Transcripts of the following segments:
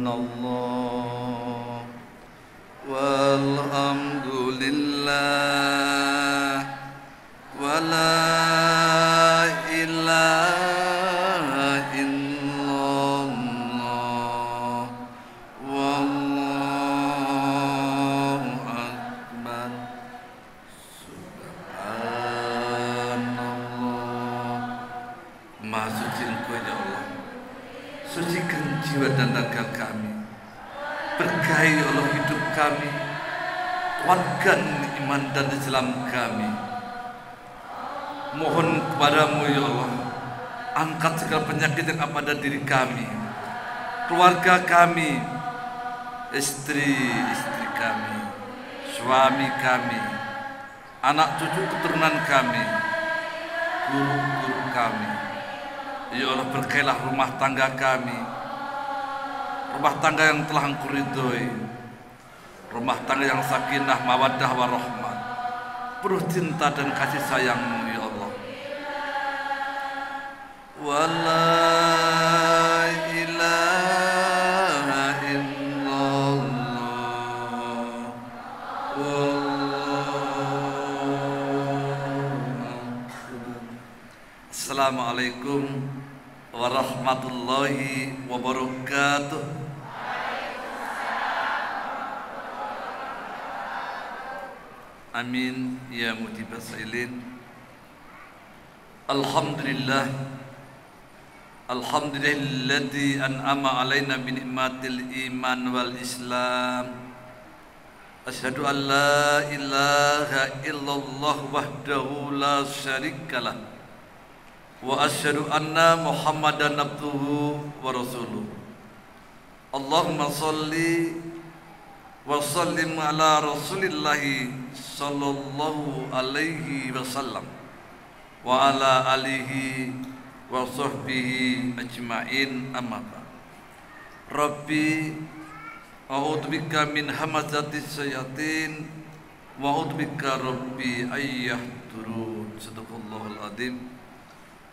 Subhanallah walhamdulillah wa la ilaha illallah wallahu akbar. Subhanallah. Maha suci Engkau ya Allah, sucikan jiwa dan raga kami, berkahi Allah hidup kami, kuatkan iman dan Islam kami. Mohon kepadamu ya Allah, angkat segala penyakit yang ada pada diri kami, keluarga kami, istri-istri kami, suami kami, anak cucu keturunan kami, guru-guru kami. Ya Allah, berkahilah rumah tangga kami, rumah tangga yang telah Engkau ridhoi, rumah tangga yang sakinah, mawaddah, warahmah, penuh cinta dan kasih sayang-Mu ya Allah. Wala ilaha illallah wallahu akbar. Assalamualaikum warahmatullahi wabarakatuh. Amin ya mujibas sailin. Alhamdulillah, alhamdulillahilladzi an'ama alaina bi ni'matil iman wal islam. Asyhadu an la ilaha illallah wahdahu la syarikalah wa asyhadu anna Muhammadan abduhu wa rasuluh. Allahumma sholli wa sallim ala rasulillahi sallallahu alaihi wasallam wa ala alihi wa sahbihi ajma'in, amma ba'd. Rabbi a'udzubika min hamazatis syayatin wa a'udzubika rabbi ayyahdurun. Sadaqallahul adzim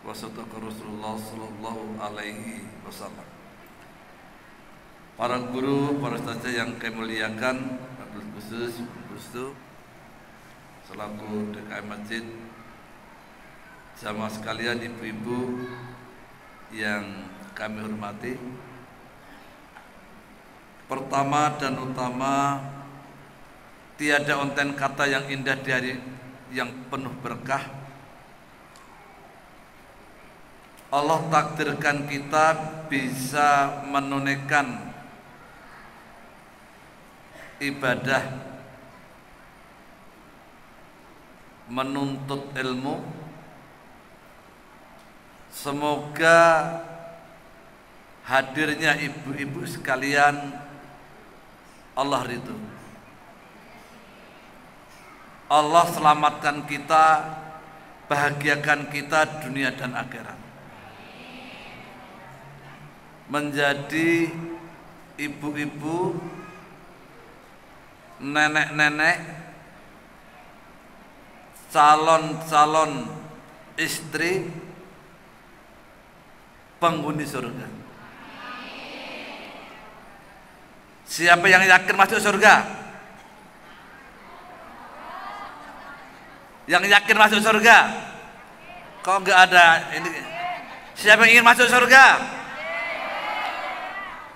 wa sadaqa Rasulullah sallallahu alaihi wasallam. Para guru, para ustaz yang kami muliakan, Abdul Khusus Gustu selaku DKM Masjid, jamaah sekalian, ibu-ibu yang kami hormati. Pertama dan utama, tiada onten kata yang indah di hari yang penuh berkah. Allah takdirkan kita bisa menunaikan ibadah, menuntut ilmu. Semoga hadirnya ibu-ibu sekalian Allah ridho. Allah selamatkan kita, bahagiakan kita dunia dan akhirat. Menjadi ibu-ibu, nenek-nenek, calon-calon istri penghuni surga. Siapa yang yakin masuk surga? Yang yakin masuk surga? Kok enggak ada ini? Siapa yang ingin masuk surga?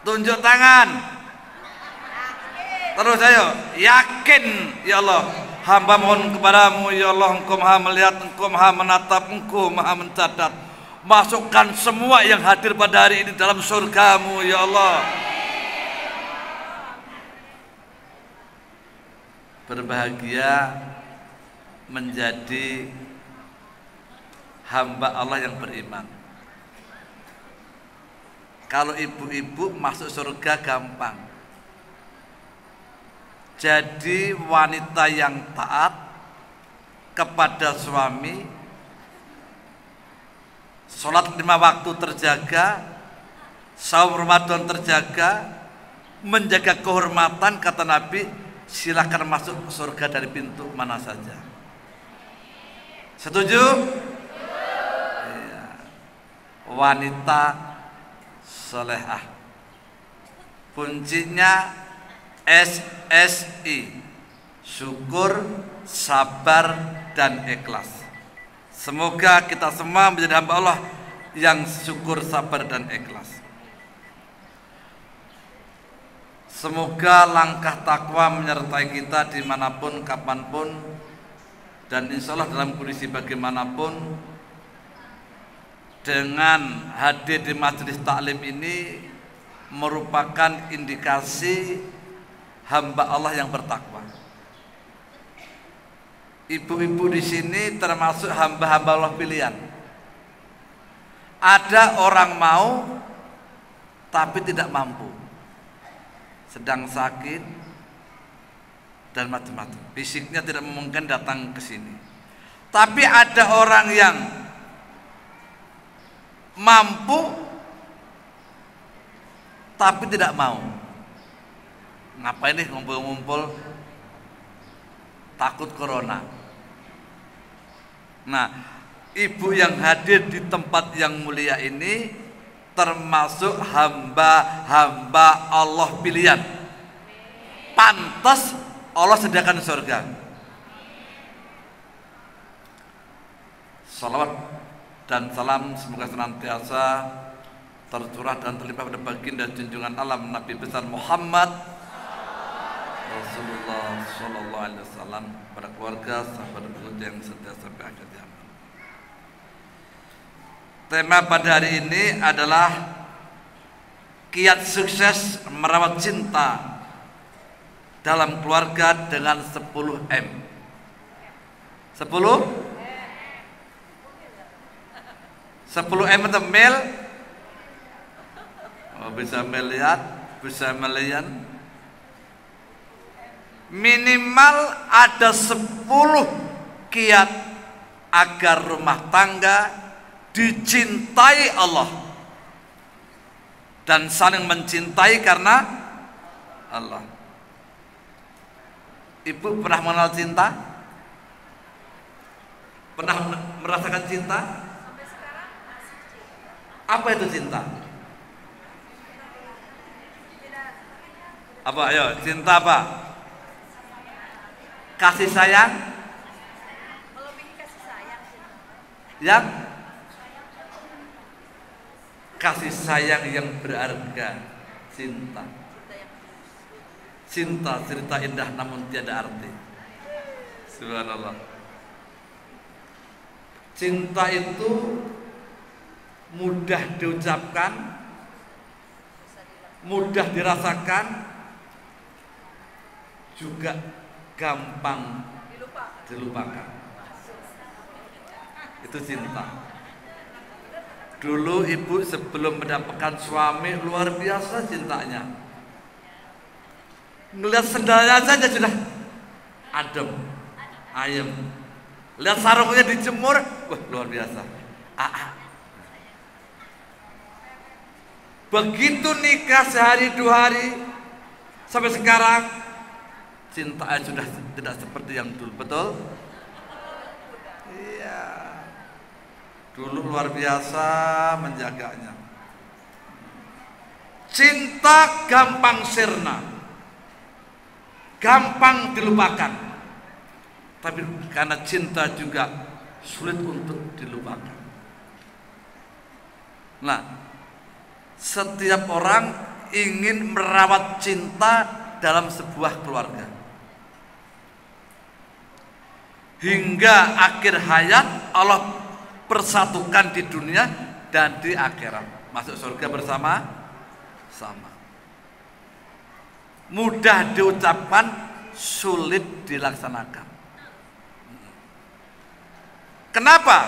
Tunjuk tangan. Terus ayo, yakin ya Allah. Hamba mohon kepadamu ya Allah, Engkau maha melihat, Engkau maha menatap, Engkau maha mencatat. Masukkan semua yang hadir pada hari ini dalam surgamu ya Allah. Berbahagia menjadi hamba Allah yang beriman. Kalau ibu-ibu masuk surga gampang. Jadi wanita yang taat kepada suami, sholat 5 waktu terjaga, saum Ramadan terjaga, menjaga kehormatan, kata Nabi, silakan masuk surga dari pintu mana saja. Setuju? Iya. Wanita solehah. Kuncinya SSI, syukur, sabar, dan ikhlas. Semoga kita semua menjadi hamba Allah yang syukur, sabar, dan ikhlas. Semoga langkah takwa menyertai kita dimanapun, kapanpun, dan insya Allah dalam kondisi bagaimanapun. Dengan hadir di majelis taklim ini merupakan indikasi hamba Allah yang bertakwa. Ibu-ibu di sini termasuk hamba-hamba Allah pilihan. Ada orang mau tapi tidak mampu, sedang sakit dan macam-macam, fisiknya tidak memungkinkan datang ke sini. Tapi ada orang yang mampu tapi tidak mau. Ngapain nih ngumpul-ngumpul, takut corona. Nah, ibu yang hadir di tempat yang mulia ini termasuk hamba-hamba Allah pilihan. Pantas Allah sediakan surga. Salawat dan salam semoga senantiasa tercurah dan terlimpah pada baginda junjungan alam Nabi besar Muhammad Rasulullah Sallallahu Alaihi Wasallam, pada keluarga, sahabat yang setia sampai akhir zaman. Tema pada hari ini adalah kiat sukses merawat cinta dalam keluarga dengan 10M. 10M itu mil, bisa melihat, bisa melihat. Minimal ada 10 kiat agar rumah tangga dicintai Allah dan saling mencintai karena Allah. Ibu pernah mengenal cinta? Pernah merasakan cinta? Apa itu cinta? Apa? Ayo, cinta apa? Kasih sayang? Yang kasih sayang yang berharga, cinta. Cinta cerita indah namun tiada arti. Subhanallah. Cinta itu mudah diucapkan, mudah dirasakan, juga gampang dilupakan. Itu cinta. Dulu ibu sebelum mendapatkan suami luar biasa cintanya. Ngelihat sendalnya saja sudah adem, ayem. Lihat sarungnya dijemur, wah luar biasa. Begitu nikah sehari 2 hari sampai sekarang, cinta sudah tidak seperti yang dulu, betul? Iya. Dulu luar biasa menjaganya. Cinta gampang sirna, gampang dilupakan. Tapi karena cinta juga sulit untuk dilupakan. Nah, setiap orang ingin merawat cinta dalam sebuah keluarga hingga akhir hayat. Allah persatukan di dunia dan di akhirat, masuk surga bersama-sama. Mudah diucapkan, sulit dilaksanakan. Kenapa?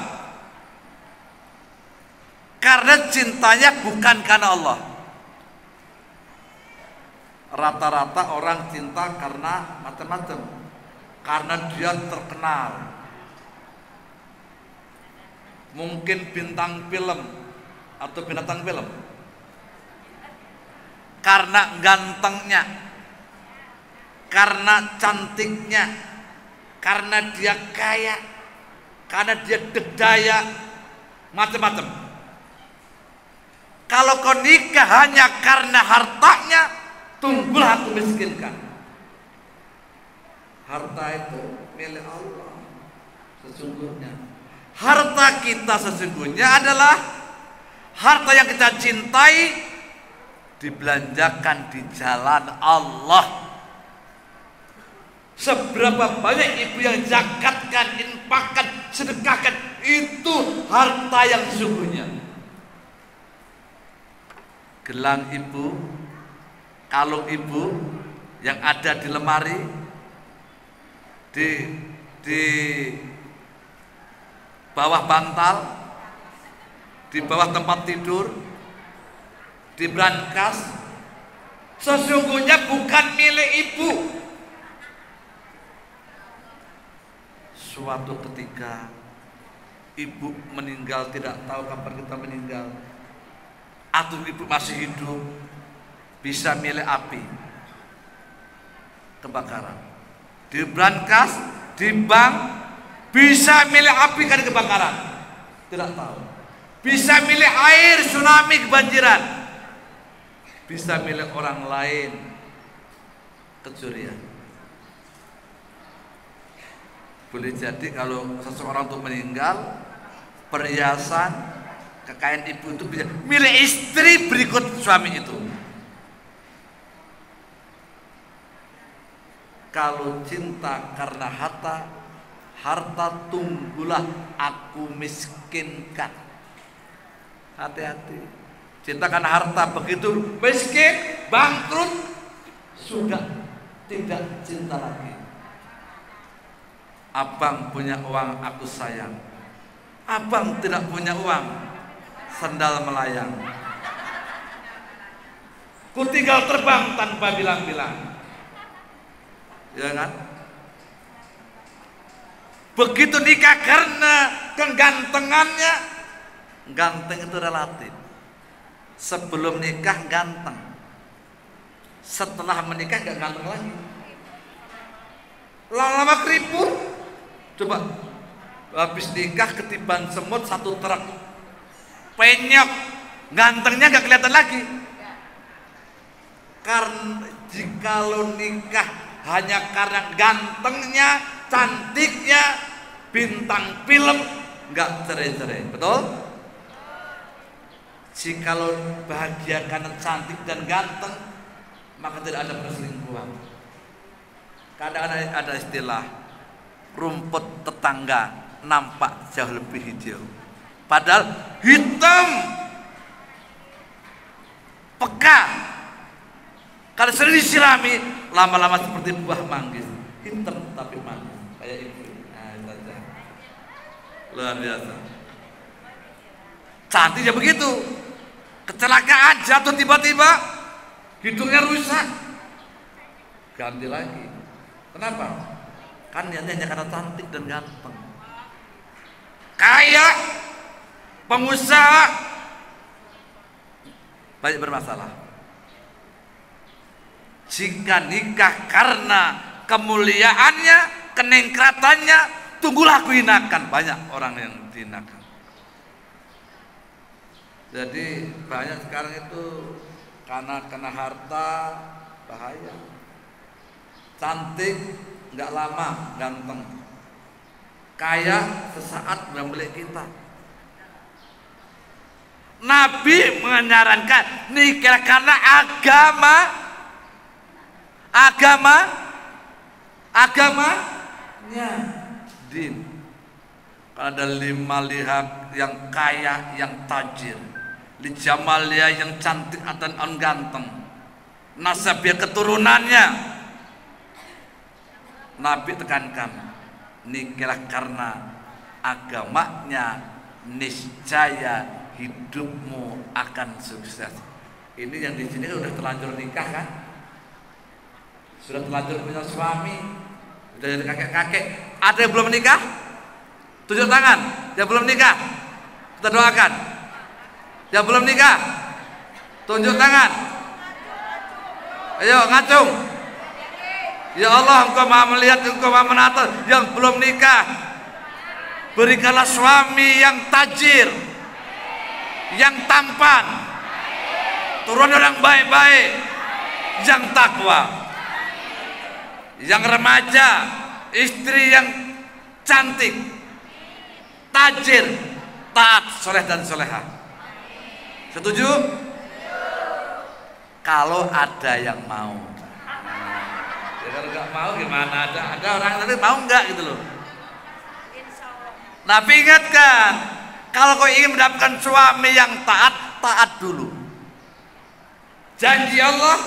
Karena cintanya bukan karena Allah. Rata-rata orang cinta karena macam-macam. Karena dia terkenal, mungkin bintang film atau binatang film, karena gantengnya, karena cantiknya, karena dia kaya, karena dia berdaya, macam-macam. Kalau kau nikah hanya karena hartanya, tunggulah aku miskinkan. Harta itu milik Allah sesungguhnya. Harta kita sesungguhnya adalah harta yang kita cintai, dibelanjakan di jalan Allah. Seberapa banyak ibu yang zakatkan, infakkan, sedekahkan, itu harta yang sesungguhnya. Gelang ibu, kalung ibu yang ada di lemari, di bawah bantal, di bawah tempat tidur, di brankas, sesungguhnya bukan milik ibu. Suatu ketika ibu meninggal, tidak tahu kapan kita meninggal, atau ibu masih hidup, bisa milik api, kebakaran. Di brankas, di bank, bisa milik api karena kebakaran, tidak tahu. Bisa milik air, tsunami, kebanjiran, bisa milik orang lain, kecurian. Boleh jadi kalau seseorang itu meninggal, perhiasan, kekayaan ibu itu bisa milik istri berikut suami itu. Kalau cinta karena harta tunggulah aku miskinkan. Hati-hati. Cinta karena harta, begitu miskin, bangkrut, sudah tidak cinta lagi. Abang punya uang, aku sayang. Abang tidak punya uang, sendal melayang. Ku tinggal terbang tanpa bilang-bilang. Ya kan? Begitu nikah karena kegantengannya. Ganteng itu relatif. Sebelum nikah ganteng, setelah menikah gak ganteng lagi. Lama-lama keriput. Coba, habis nikah ketiban semut satu truk, penyok, gantengnya gak kelihatan lagi. Karena jikalau nikah hanya karena gantengnya, cantiknya, bintang film, gak cerai-cerai, betul? Jikalau bahagia karena cantik dan ganteng, maka tidak ada perselingkuhan. Kadang ada istilah rumput tetangga nampak jauh lebih hijau, padahal hitam pekat. Kalau sering disirami, lama-lama seperti buah manggis, hitam tapi manis, kayak ibu. Nah, itu aja. Luar biasa. Cantiknya begitu. Kecelakaan, jatuh tiba-tiba, hidungnya rusak, ganti lagi. Kenapa? Kan hanya karena cantik dan ganteng. Kaya, pengusaha, banyak bermasalah. Jika nikah karena kemuliaannya, keningkratannya, tunggulah aku hinakan. Banyak orang yang dihinakan. Jadi banyak sekarang itu karena harta, bahaya. Cantik nggak lama ganteng, kaya sesaat membeli kita. Nabi menyarankan nikah karena agamanya, din. Kalau ada 5 lihat yang kaya, yang tajir, li jamalia yang cantik dan ganteng, nasabnya keturunannya, Nabi tekankan nikah karena agamanya, niscaya hidupmu akan sukses. Ini yang di sini udah terlanjur nikah kan, sudah terlanjur punya suami, udah jadi kakek-kakek. Ada yang belum nikah? Tunjuk tangan. Yang belum nikah, kita doakan. Yang belum nikah, tunjuk tangan. Ayo ngacung. Ya Allah, Engkau Maha melihat, Engkau Maha menata. Yang belum nikah, berikanlah suami yang tajir, yang tampan, turun orang baik-baik, yang takwa, yang remaja, istri yang cantik, tajir, taat, soleh dan soleha. Setuju? Kalau ada yang mau. Ya, kalau nggak mau gimana? Ada orang tapi mau nggak gitu loh. Nabi ingatkan, kalau kau ingin mendapatkan suami yang taat, taat dulu. Janji Allah,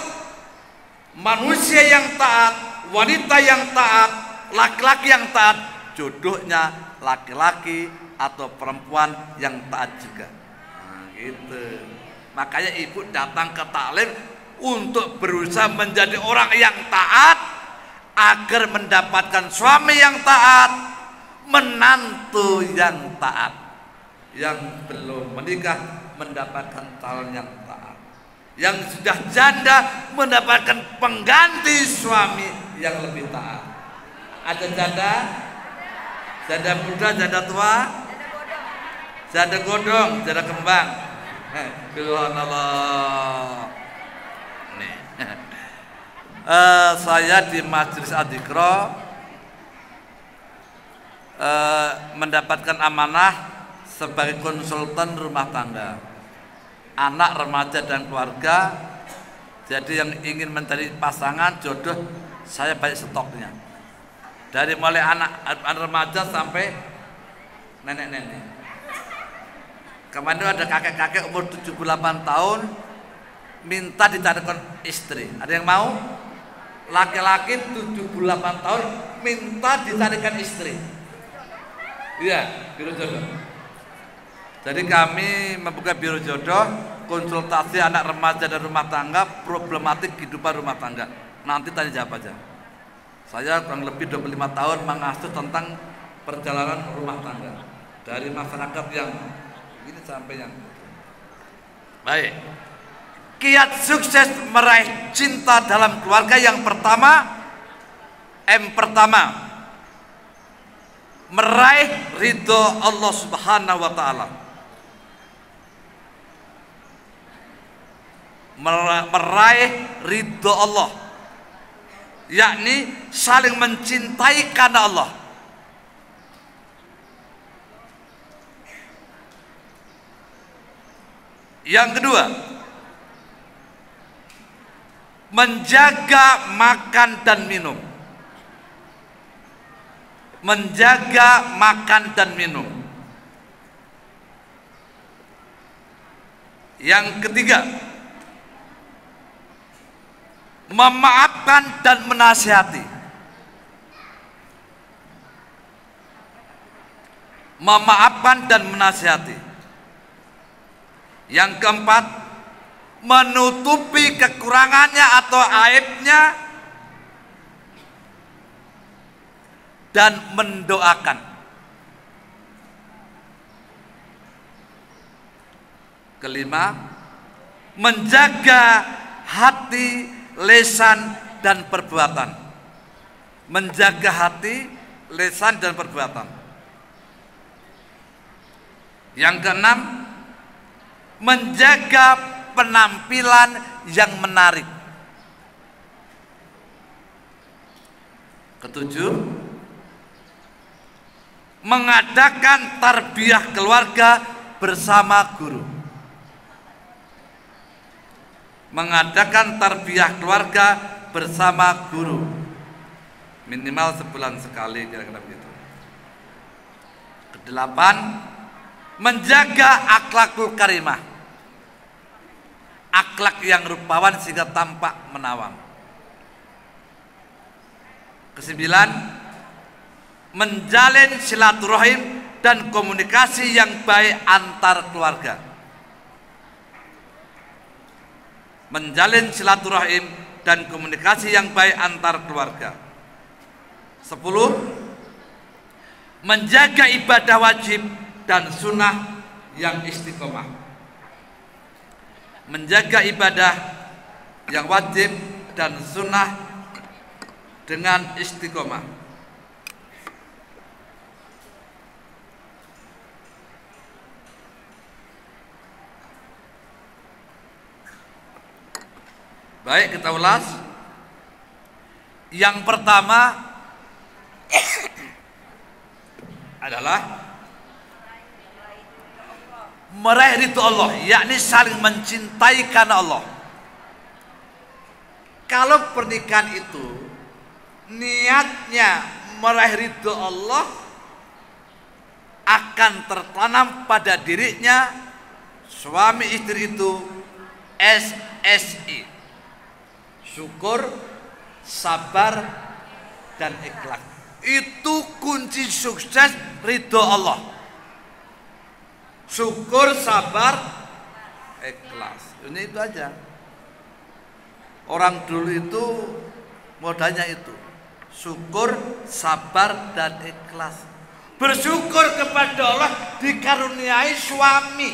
manusia yang taat, wanita yang taat, laki-laki yang taat, jodohnya laki-laki atau perempuan yang taat juga. Nah, gitu. Makanya ibu datang ke taklim untuk berusaha menjadi orang yang taat agar mendapatkan suami yang taat, menantu yang taat, yang belum menikah mendapatkan calon yang taat, yang sudah janda mendapatkan pengganti suami yang lebih taat. Ada janda? Janda muda, janda tua, janda godong, janda kembang. Subhanallah. Nih. Saya di Majelis Adikro mendapatkan amanah sebagai konsultan rumah tangga, anak, remaja dan keluarga. Jadi yang ingin mencari pasangan jodoh, saya banyak stoknya. Dari mulai anak remaja sampai nenek-nenek. Kemarin ada kakek-kakek umur 78 tahun minta dicarikan istri. Ada yang mau? Laki-laki 78 tahun minta dicarikan istri. Iya, biro jodoh. Jadi kami membuka biro jodoh, konsultasi anak remaja dan rumah tangga, problematik kehidupan rumah tangga. Nanti tanya jawab aja. Saya kurang lebih 25 tahun mengasuh tentang perjalanan rumah tangga dari masyarakat yang ini sampai yang baik. Kiat sukses meraih cinta dalam keluarga yang pertama, meraih ridho Allah Subhanahu wa Ta'ala. Meraih ridho Allah, yakni saling mencintai karena Allah. Yang kedua, menjaga makan dan minum. Menjaga makan dan minum. Yang ketiga, memaafkan dan menasihati. Memaafkan dan menasihati. Yang keempat, menutupi kekurangannya atau aibnya dan mendoakan. Kelima, menjaga hati, lisan dan perbuatan. Menjaga hati, lisan dan perbuatan. Yang keenam, menjaga penampilan yang menarik. Ketujuh, mengadakan tarbiyah keluarga bersama guru. Mengadakan tarbiyah keluarga bersama guru minimal sebulan sekali, kira-kira begitu. Kedelapan, menjaga akhlakul karimah, akhlak yang rupawan sehingga tampak menawan. Kesembilan, menjalin silaturahim dan komunikasi yang baik antar keluarga. Menjalin silaturahim dan komunikasi yang baik antar keluarga. 10, menjaga ibadah wajib dan sunnah yang istiqomah. Menjaga ibadah yang wajib dan sunnah dengan istiqomah. Baik, kita ulas. Yang pertama adalah meraih ridho Allah, yakni saling mencintai karena Allah. Kalau pernikahan itu niatnya meraih ridho Allah, akan tertanam pada dirinya suami istri itu SSI, syukur, sabar, dan ikhlas. Itu kunci sukses ridho Allah. Syukur, sabar, ikhlas. Ini itu aja. Orang dulu itu modalnya itu, syukur, sabar, dan ikhlas. Bersyukur kepada Allah dikaruniai suami.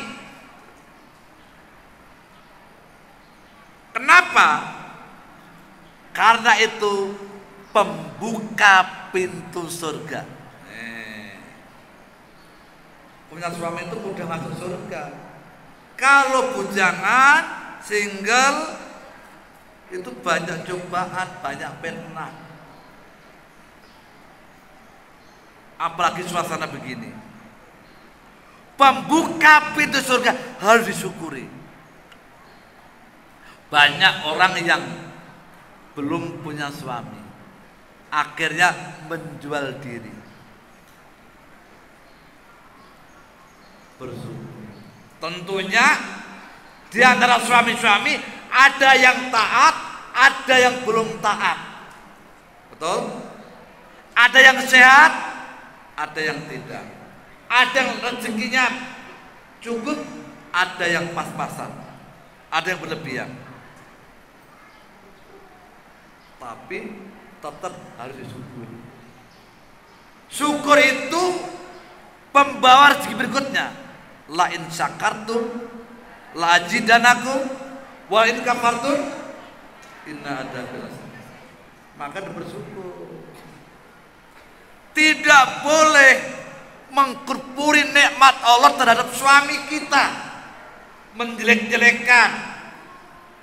Kenapa? Karena itu pembuka pintu surga. Punya suami itu mudah masuk surga. Kalau bujangan, single, itu banyak cobaan, banyak fitnah. Apalagi suasana begini. Pembuka pintu surga harus disyukuri. Banyak orang yang belum punya suami, akhirnya menjual diri. Bersyukur. Tentunya di antara suami-suami ada yang taat, ada yang belum taat. Betul? Ada yang sehat, ada yang tidak. Ada yang rezekinya cukup, ada yang pas-pasan, ada yang berlebihan. Tapi tetap harus disyukuri. Syukur itu pembawa rezeki berikutnya. La in syakartum la azidanakum wa in kafartum inna adzabi lasyadid. Maka bersyukur. Tidak boleh mengkurpuri nikmat Allah terhadap suami kita, menjelek-jelekan,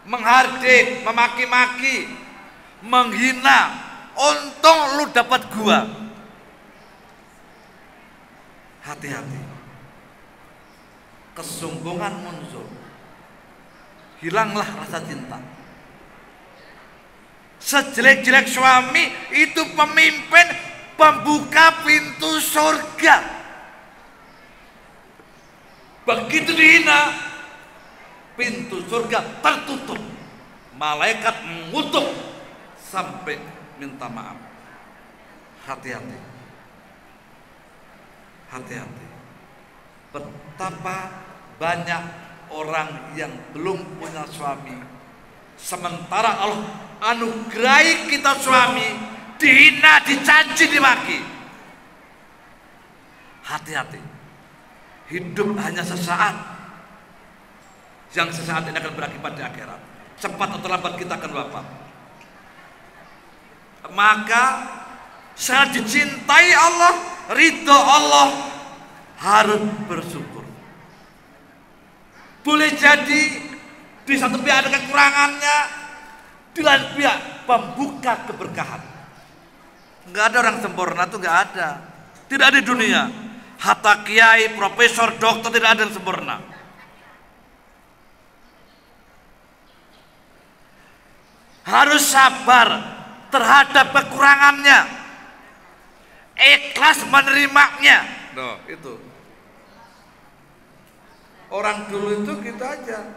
menghardik, memaki-maki, menghina. Untung lu dapat gua. Hati-hati. Kesombongan muncul, hilanglah rasa cinta. Sejelek-jelek suami itu pemimpin pembuka pintu surga. Begitu dihina, pintu surga tertutup, malaikat mengutuk sampai minta maaf. Hati-hati, hati-hati. Betapa banyak orang yang belum punya suami, sementara Allah anugerahi kita suami, dihina, dicaci, dimaki. Hati-hati. Hidup hanya sesaat, yang sesaat ini akan berakibat di akhirat. Cepat atau lambat kita akan wafat. Maka saat dicintai Allah, ridho Allah, harus bersyukur. Boleh jadi di satu pihak ada kekurangannya, di lain pihak pembuka keberkahan. Enggak ada orang sempurna, itu enggak ada. Tidak ada di dunia. Hatta kiai, profesor, dokter, tidak ada yang sempurna. Harus sabar terhadap kekurangannya, ikhlas menerimanya. Loh, itu. Orang dulu itu gitu aja.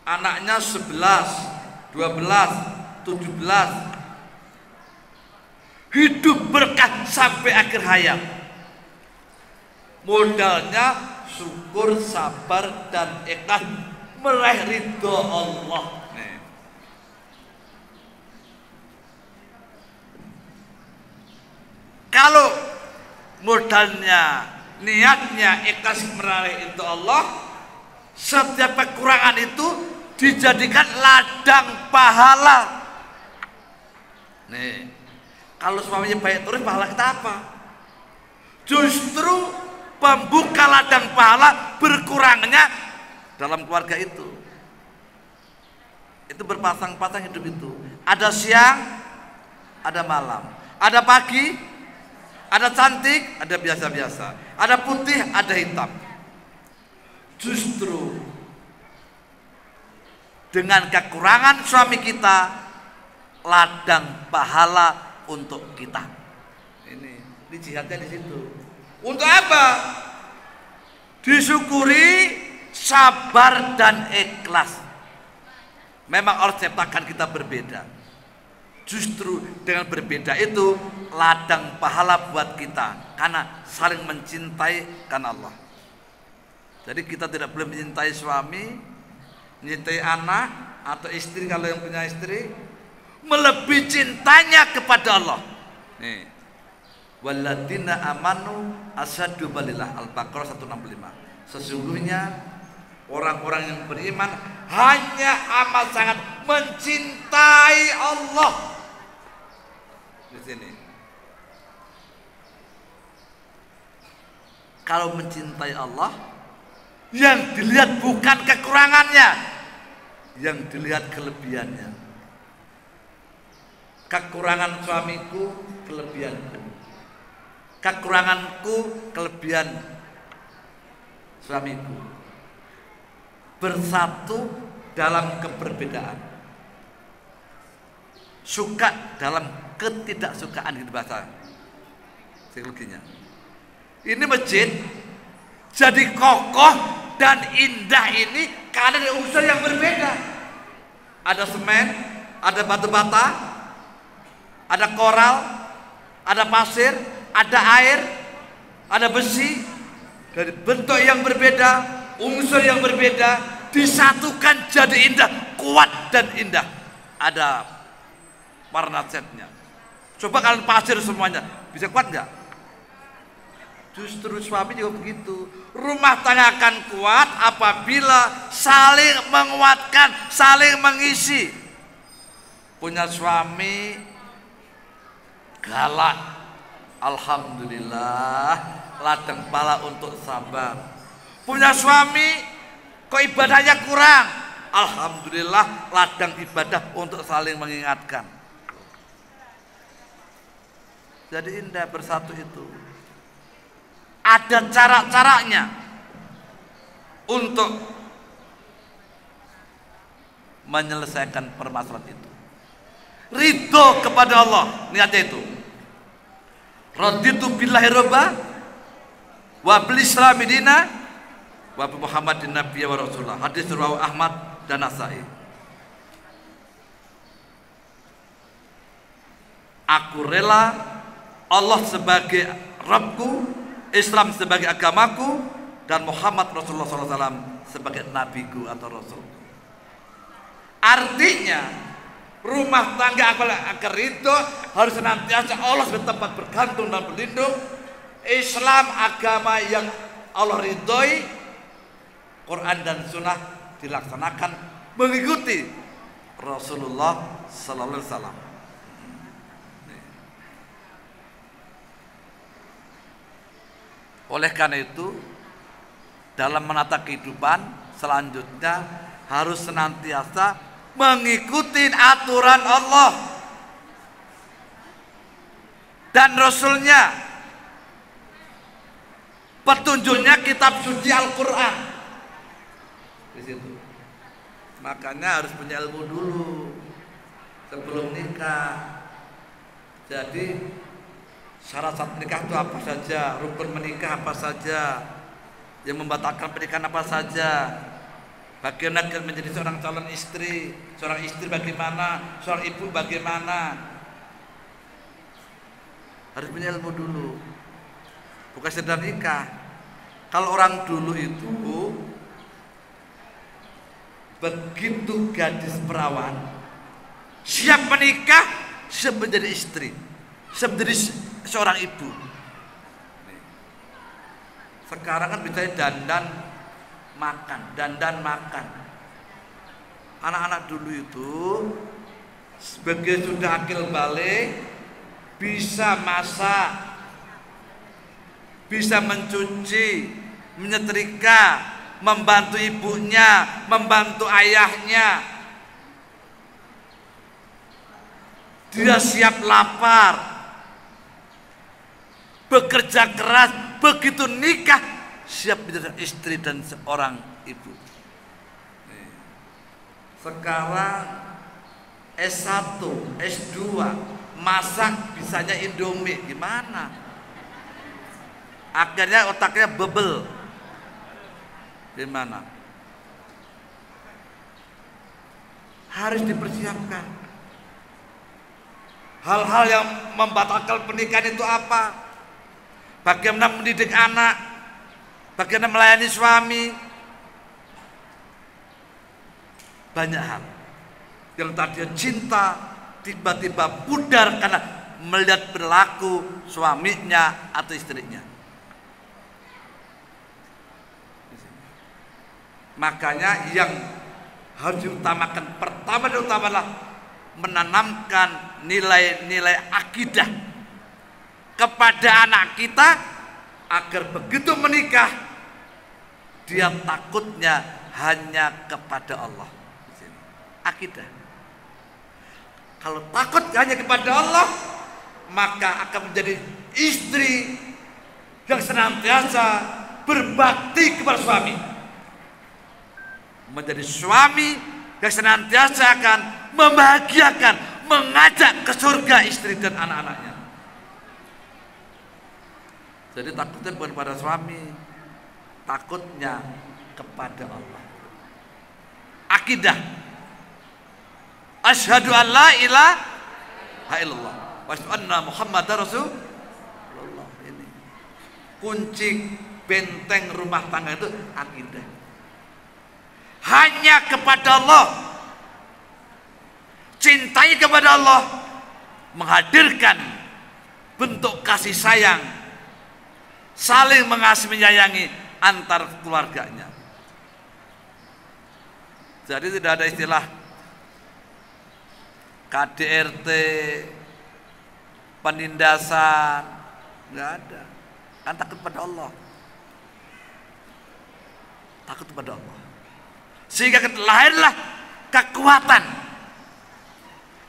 Anaknya 11, 12, 17. Hidup berkah sampai akhir hayat. Modalnya syukur, sabar, dan ikhlas meraih ridho Allah. Kalau modalnya, niatnya ikhlas meraih ridho Allah, setiap kekurangan itu dijadikan ladang pahala. Nih, kalau suaminya baik terus, pahala kita apa? Justru pembuka ladang pahala berkurangnya dalam keluarga itu. Itu berpasang-pasang hidup itu. Ada siang, ada malam. Ada pagi, ada cantik, ada biasa-biasa. Ada putih, ada hitam. Justru dengan kekurangan suami kita, ladang pahala untuk kita. Ini jihadnya di situ. Untuk apa? Disyukuri, sabar dan ikhlas. Memang Allah ciptakan kita berbeda. Justru dengan berbeda itu ladang pahala buat kita, karena saling mencintai karena Allah. Jadi kita tidak boleh mencintai suami, mencintai anak atau istri kalau yang punya istri, melebihi cintanya kepada Allah. Nih, walladzina amanu asyaddu billah, Al-Baqarah 165. Sesungguhnya orang-orang yang beriman hanya amat sangat mencintai Allah. Di sini. Kalau mencintai Allah, yang dilihat bukan kekurangannya, yang dilihat kelebihannya. Kekurangan suamiku, kelebihanku. Kekuranganku, kelebihan suamiku. Bersatu dalam keberbedaan, suka dalam ketidaksukaan, itu bahasa psikologinya. Ini masjid jadi kokoh dan indah ini karena ada unsur yang berbeda. Ada semen, ada batu bata, ada koral, ada pasir, ada air, ada besi, dari bentuk yang berbeda, unsur yang berbeda, disatukan jadi indah, kuat dan indah. Ada warna catnya. Coba kalian pasir semuanya, bisa kuat nggak? Justru suami juga begitu. Rumah tangga akan kuat apabila saling menguatkan, saling mengisi. Punya suami galak, alhamdulillah, ladang pahala untuk sabar. Punya suami kok ibadahnya kurang, alhamdulillah, ladang ibadah untuk saling mengingatkan. Jadi indah bersatu itu. Ada cara-caranya untuk menyelesaikan permasalahan itu. Ridho kepada Allah, niatnya itu. Raditu billahi robba wa bil islami dina wa bi Muhammadin nabiyya wa rasulullah. Hadis riwayat Ahmad dan Nasai. Aku rela Allah sebagai Rabbku, Islam sebagai agamaku, dan Muhammad Rasulullah SAW sebagai nabiku atau rasul. Artinya rumah tangga agar ridho harus senantiasa Allah sebagai tempat bergantung dan berlindung. Islam agama yang Allah ridhoi, Quran dan Sunnah dilaksanakan mengikuti Rasulullah Sallallahu Alaihi Wasallam. Oleh karena itu, dalam menata kehidupan selanjutnya harus senantiasa mengikuti aturan Allah dan Rasulnya, petunjuknya kitab suci Al-Quran. Di situ. Makanya harus punya ilmu dulu sebelum nikah. Jadi syarat nikah itu apa saja, rukun menikah apa saja, yang membatalkan pernikahan apa saja, bagaimana menjadi seorang calon istri, seorang istri bagaimana, seorang ibu bagaimana. Harus punya ilmu dulu, bukan sekedar nikah. Kalau orang dulu itu begitu gadis perawan siap menikah, siap menjadi istri, siap menjadi seorang ibu. Sekarang kan bisa dandan makan. Anak-anak dulu itu sebagai sudah akil balik, bisa masak, bisa mencuci, menyetrika, membantu ibunya, membantu ayahnya. dia siap lapar, bekerja keras, begitu nikah siap menjadi istri dan seorang ibu. Sekarang S1, S2, masak bisanya Indomie, gimana? Akhirnya otaknya bebel. Gimana? Harus dipersiapkan. Hal-hal yang membatalkan pernikahan itu apa? Bagaimana mendidik anak? Bagaimana melayani suami? Banyak hal yang tadinya cinta tiba-tiba pudar karena melihat perilaku suaminya atau istrinya. Makanya yang harus diutamakan pertama dan utama adalah menanamkan nilai-nilai akidah kepada anak kita agar begitu menikah dia takutnya hanya kepada Allah. Akidah. Kalau takut hanya kepada Allah, maka akan menjadi istri yang senantiasa berbakti kepada suami, menjadi suami yang senantiasa akan membahagiakan, mengajak ke surga istri dan anak-anaknya. Jadi takutnya bukan pada suami, takutnya kepada Allah. Akidah. Asyhadu an la ilaha illallah wa asyhadu anna Muhammadar Rasulullah. Ini kunci benteng rumah tangga itu akidah. Hanya kepada Allah, cintai kepada Allah, menghadirkan bentuk kasih sayang, saling mengasihi menyayangi antar keluarganya. Jadi tidak ada istilah KDRT, penindasan, nggak ada. Kan takut pada Allah, takut pada Allah. Sehingga lahirlah kekuatan,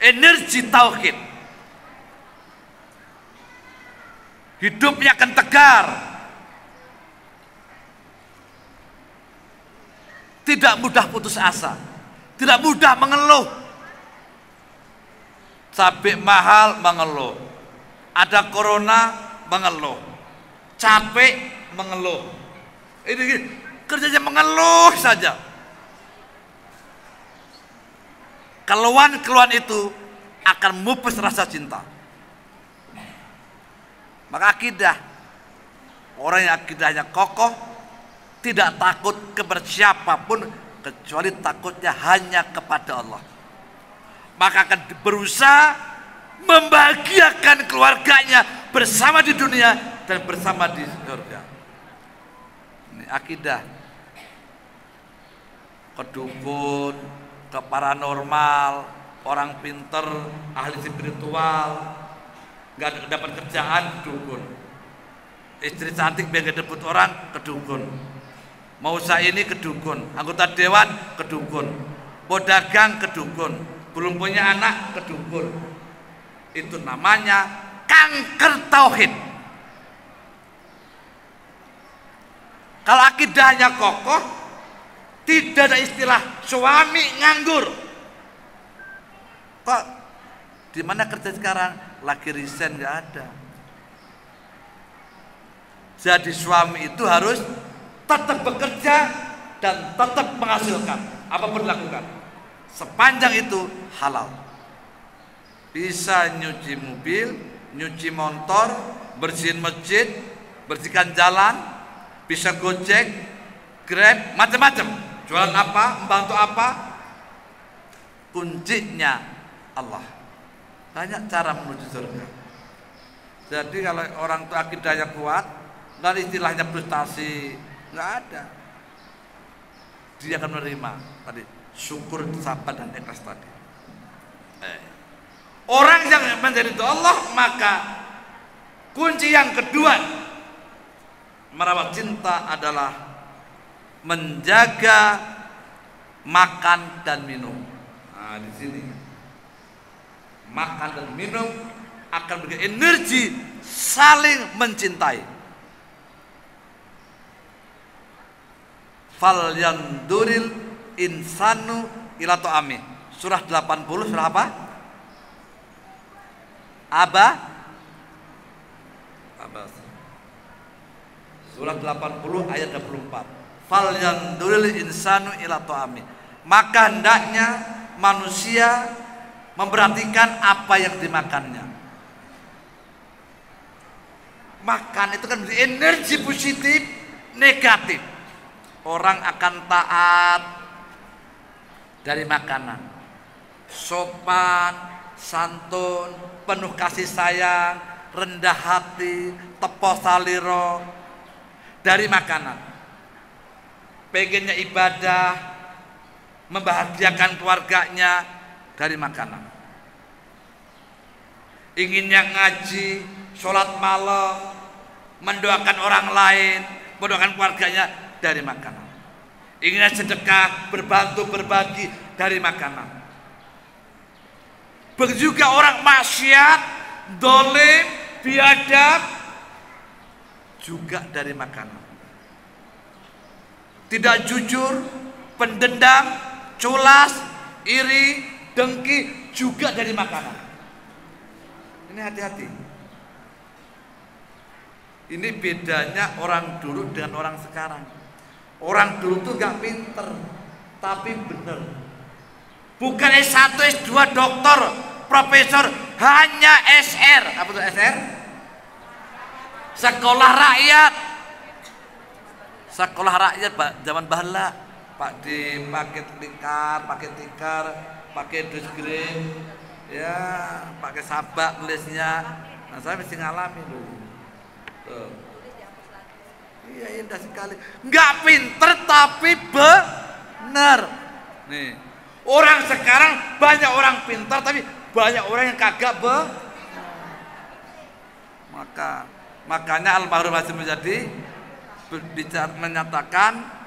energi tauhid. Hidupnya akan tegar, tidak mudah putus asa, tidak mudah mengeluh. Cabai mahal mengeluh, ada corona mengeluh, capek mengeluh. Ini kerjanya mengeluh saja. Keluhan-keluhan itu akan mupus rasa cinta. Maka akidah, orang yang akidahnya kokoh tidak takut kepada siapapun kecuali takutnya hanya kepada Allah. Maka akan berusaha membahagiakan keluarganya bersama di dunia dan bersama di surga. Ini akidah. Kedukun, ke paranormal, orang pinter, ahli spiritual, nggak dapat kerjaan, kedukun. Istri cantik biar gak dapet orang, kedukun. Mau usaha ini, kedukun. Anggota dewan, kedukun. Mau dagang, kedukun. Belum punya anak, kedukun. Itu namanya kanker tauhid. Kalau akidahnya kokoh, tidak ada istilah suami nganggur. Kok di mana kerja sekarang? Lagi resign, nggak ada. Jadi suami itu harus tetap bekerja dan tetap menghasilkan apapun dilakukan. Sepanjang itu halal. Bisa nyuci mobil, nyuci motor, bersihin masjid, bersihkan jalan, bisa Gojek, Grab, macam-macam. Jualan apa, membantu apa, kuncinya Allah. Banyak cara menuju surga. Jadi kalau orang itu akidahnya kuat, nggak ada istilahnya prestasi, nggak ada. Dia akan menerima tadi syukur, sabar dan ikhlas tadi. Orang yang menjadi itu Allah, maka kunci yang kedua merawat cinta adalah menjaga makan dan minum. Nah, di sini makan dan minum akan memberikan energi saling mencintai. Fal yanduril insanu ila ta'ami. Surah 80, surah apa? Surah 80 ayat 24. Fal yanduril insanu ila ta'ami. Maka hendaknya manusia memperhatikan apa yang dimakannya. Makan itu kan energi positif, negatif. Orang akan taat dari makanan. Sopan, santun, penuh kasih sayang, rendah hati, tepo saliro dari makanan. Pengennya ibadah, membahagiakan keluarganya dari makanan. Inginnya ngaji, sholat malam, mendoakan orang lain, mendoakan keluarganya dari makanan. Inginnya sedekah, berbantu, berbagi dari makanan. Begitu juga orang maksiat, dolim, biadab juga dari makanan. Tidak jujur, pendendam, culas, iri, dengki juga dari makanan. Ini hati-hati. Ini bedanya orang dulu dengan orang sekarang. Orang dulu tuh gak pinter, tapi bener. Bukan S1, S2, doktor, profesor, hanya SR. Apa itu SR? Sekolah rakyat. Sekolah rakyat zaman bahala. Pak di pakai lingkar, pakai tikar, pakai dusgreen, ya pakai sabak nulisnya. Nah saya mesti ngalami dulu. Tuh. Iya indah sekali. Nggak pinter tapi benar. Nih orang sekarang banyak orang pintar tapi banyak orang yang kagak makanya almarhum Hasyim Muzadi menyatakan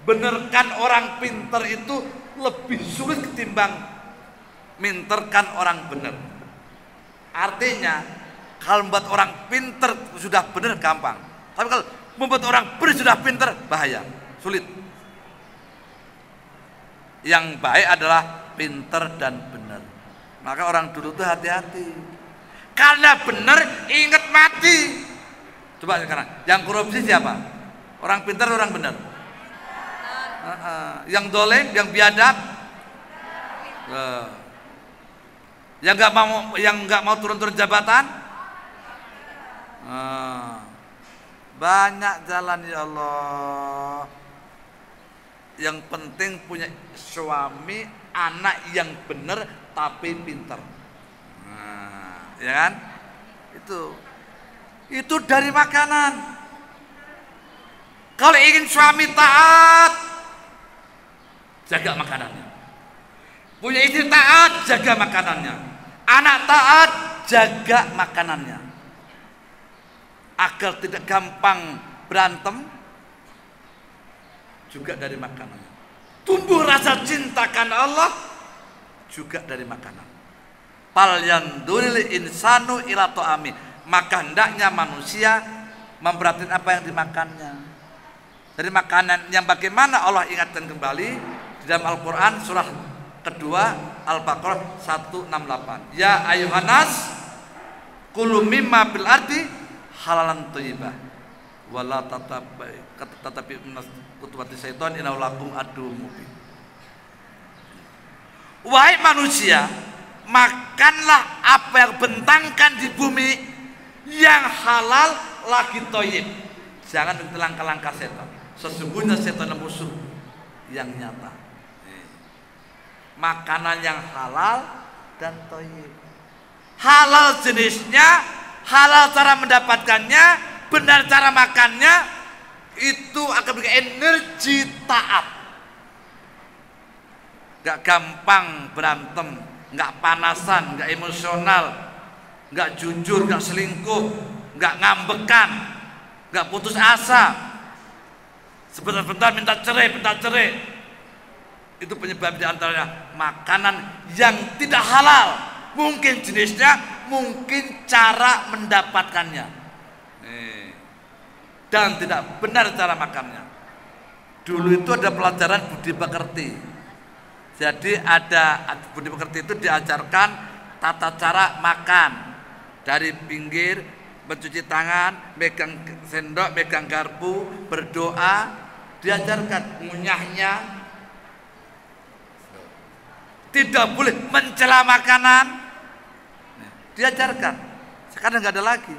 benerkan orang pintar itu lebih sulit ketimbang minterkan orang benar. Artinya kalau membuat orang pintar sudah benar gampang, tapi kalau membuat orang benar sudah pintar bahaya, sulit. Yang baik adalah pintar dan benar. Maka orang dulu tuh hati-hati. Karena benar ingat mati. Coba sekarang, yang korupsi siapa? Orang pintar, orang benar. Yang dolim, yang biadab, yang nggak mau turun-turun jabatan. Banyak jalan ya Allah. Yang penting punya suami, anak yang benar tapi pintar. Ya kan? Itu dari makanan. Kalau ingin suami taat, jaga makanannya. Punya istri taat, jaga makanannya. Anak taat, jaga makanannya. Agar tidak gampang berantem, juga dari makanan. Tumbuh rasa cinta karena Allah juga dari makanan. Fal yanduril insanu ila ta'ami. Maka hendaknya manusia memperhatikan apa yang dimakannya. Dari makanan yang bagaimana Allah ingatkan kembali di dalam Al-Qur'an surah kedua Al-Baqarah 168. Ya ayuhanas kulu mimma bil ardi halalan thayyibah wala tatabi kutubati syaitan innahu lakum adu mubin. Wahai manusia, makanlah apa yang bentangkan di bumi yang halal lagi thayyib. Jangan ikuti langkah-langkah setan. Sesungguhnya setan adalah musuh yang nyata. Makanan yang halal dan thayyib. Halal jenisnya, halal cara mendapatkannya, benar cara makannya, itu akan memberikan energi taat. Gak gampang berantem, gak panasan, gak emosional, gak jujur, gak selingkuh, gak ngambekan, gak putus asa, sebentar-bentar minta cerai. Itu penyebab diantaranya makanan yang tidak halal, mungkin jenisnya, mungkin cara mendapatkannya. Dan tidak benar cara makannya. Dulu itu ada pelajaran budi pekerti. Jadi ada budi pekerti itu diajarkan tata cara makan. Dari pinggir, mencuci tangan, megang sendok, megang garpu, berdoa, diajarkan ngunyahnya. Tidak boleh mencela makanan, diajarkan. Sekarang nggak ada lagi.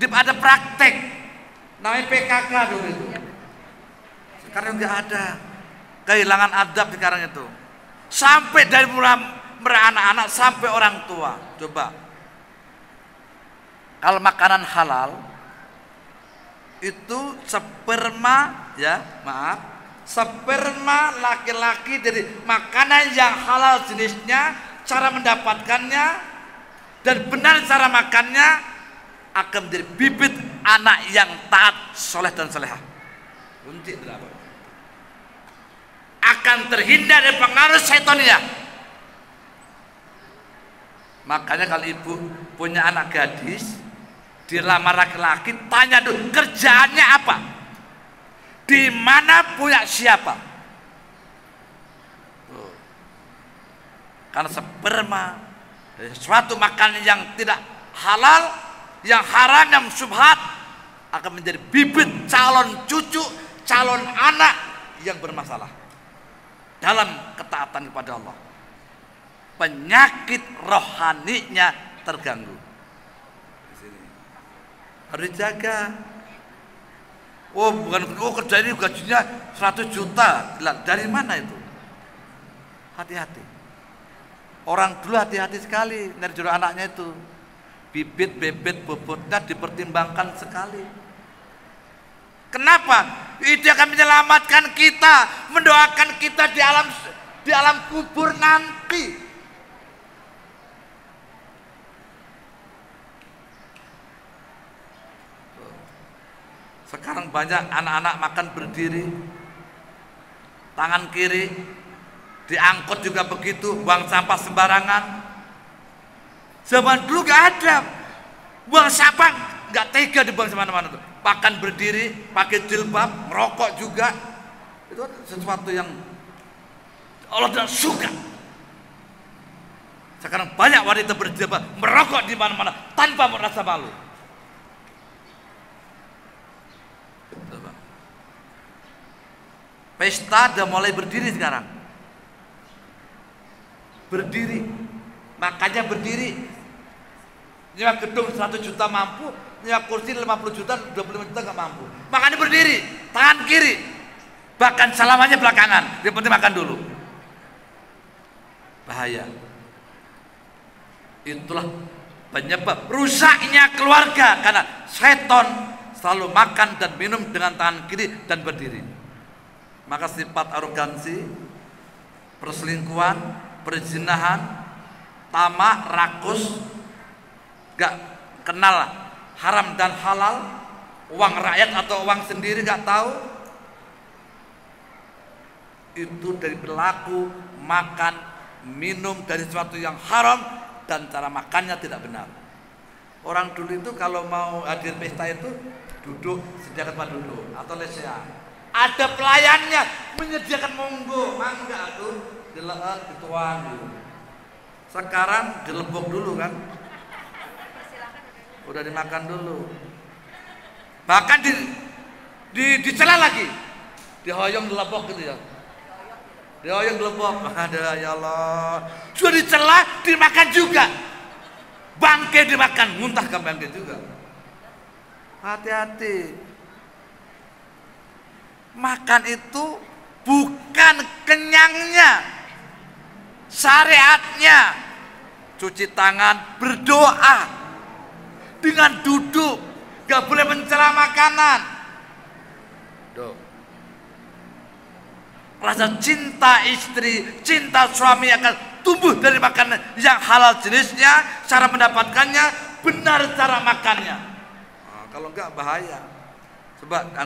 Ada praktek, namanya PKK dulu itu. Sekarang nggak ada. Kehilangan adab sekarang itu. Sampai dari mulai anak-anak sampai orang tua. Coba, kalau makanan halal itu sperma, ya maaf, sperma laki-laki dari makanan yang halal jenisnya, cara mendapatkannya dan benar cara makannya akan menjadi bibit anak yang taat, soleh dan solehah. Kunci berapa? Akan terhindar dari pengaruh setannya. Makanya kalau ibu punya anak gadis dilamar laki-laki, tanya dulu kerjaannya apa, di mana, punya siapa. Karena sperma dari suatu makanan yang tidak halal, yang haram, yang syubhat, akan menjadi bibit calon cucu, calon anak yang bermasalah dalam ketaatan kepada Allah. Penyakit rohaninya terganggu. Harus dijaga. Oh bukan, oh kerja ini gajinya 100 juta. Dari mana itu? Hati-hati. Orang dulu hati-hati sekali dari jodoh anaknya itu. Bibit bobotnya dipertimbangkan sekali. Kenapa? Itu akan menyelamatkan kita, mendoakan kita di alam kubur nanti. Sekarang banyak anak-anak makan berdiri, tangan kiri, diangkut juga begitu, buang sampah sembarangan. Zaman dulu gak ada, buang sampah gak tega dibuang semana-mana tuh. Makan berdiri, pakai jilbab, merokok juga, itu sesuatu yang Allah tidak suka. Sekarang banyak wanita berjilbab merokok di mana-mana tanpa merasa malu. Pesta udah mulai berdiri sekarang. Berdiri. Makanya berdiri. Nyewa gedung 100 juta mampu, nyewa kursi 50 juta, 25 juta gak mampu. Makanya berdiri, tangan kiri. Bahkan salamannya belakangan. Yang penting makan dulu. Bahaya. Itulah penyebab rusaknya keluarga, karena setan selalu makan dan minum dengan tangan kiri dan berdiri. Maka sifat arogansi, perselingkuhan, perzinahan, tamak, rakus, gak kenal haram dan halal, uang rakyat atau uang sendiri gak tahu, itu dari perilaku makan, minum dari sesuatu yang haram dan cara makannya tidak benar. Orang dulu itu kalau mau hadir pesta itu duduk, sediakan tempat duduk atau lesehan. Ada pelayannya menyediakan monggo, mangga tuh dileet, dituang dulu. Sekarang dilebok dulu kan, udah dimakan dulu. Bahkan dicela lagi, dihoyong dilebok gitu ya. Dihoyong dilebok, ada ya Allah. Sudah dicela, dimakan juga. Bangke dimakan, muntah ke bangke juga. Hati-hati. Makan itu bukan kenyangnya, syariatnya cuci tangan, berdoa dengan duduk, gak boleh mencela makanan. Rasa cinta istri, cinta suami akan tumbuh dari makanan yang halal jenisnya, cara mendapatkannya, benar cara makannya. Nah, kalau enggak bahaya. Sebab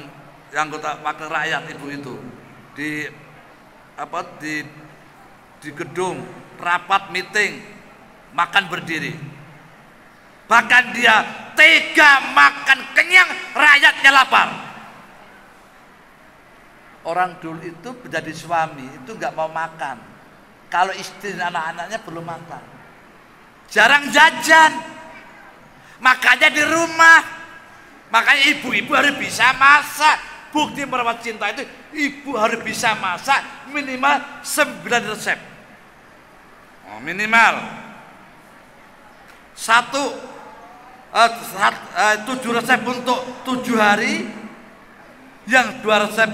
anggota wakil rakyat ibu itu di gedung rapat meeting makan berdiri. Bahkan dia tega makan kenyang, rakyatnya lapar. Orang dulu itu menjadi suami itu nggak mau makan kalau istri dan anak-anaknya belum makan. Jarang jajan, makanya di rumah. Makanya ibu-ibu harus bisa masak. Bukti merawat cinta itu ibu harus bisa masak minimal 9 resep. Minimal 7 resep untuk 7 hari, yang 2 resep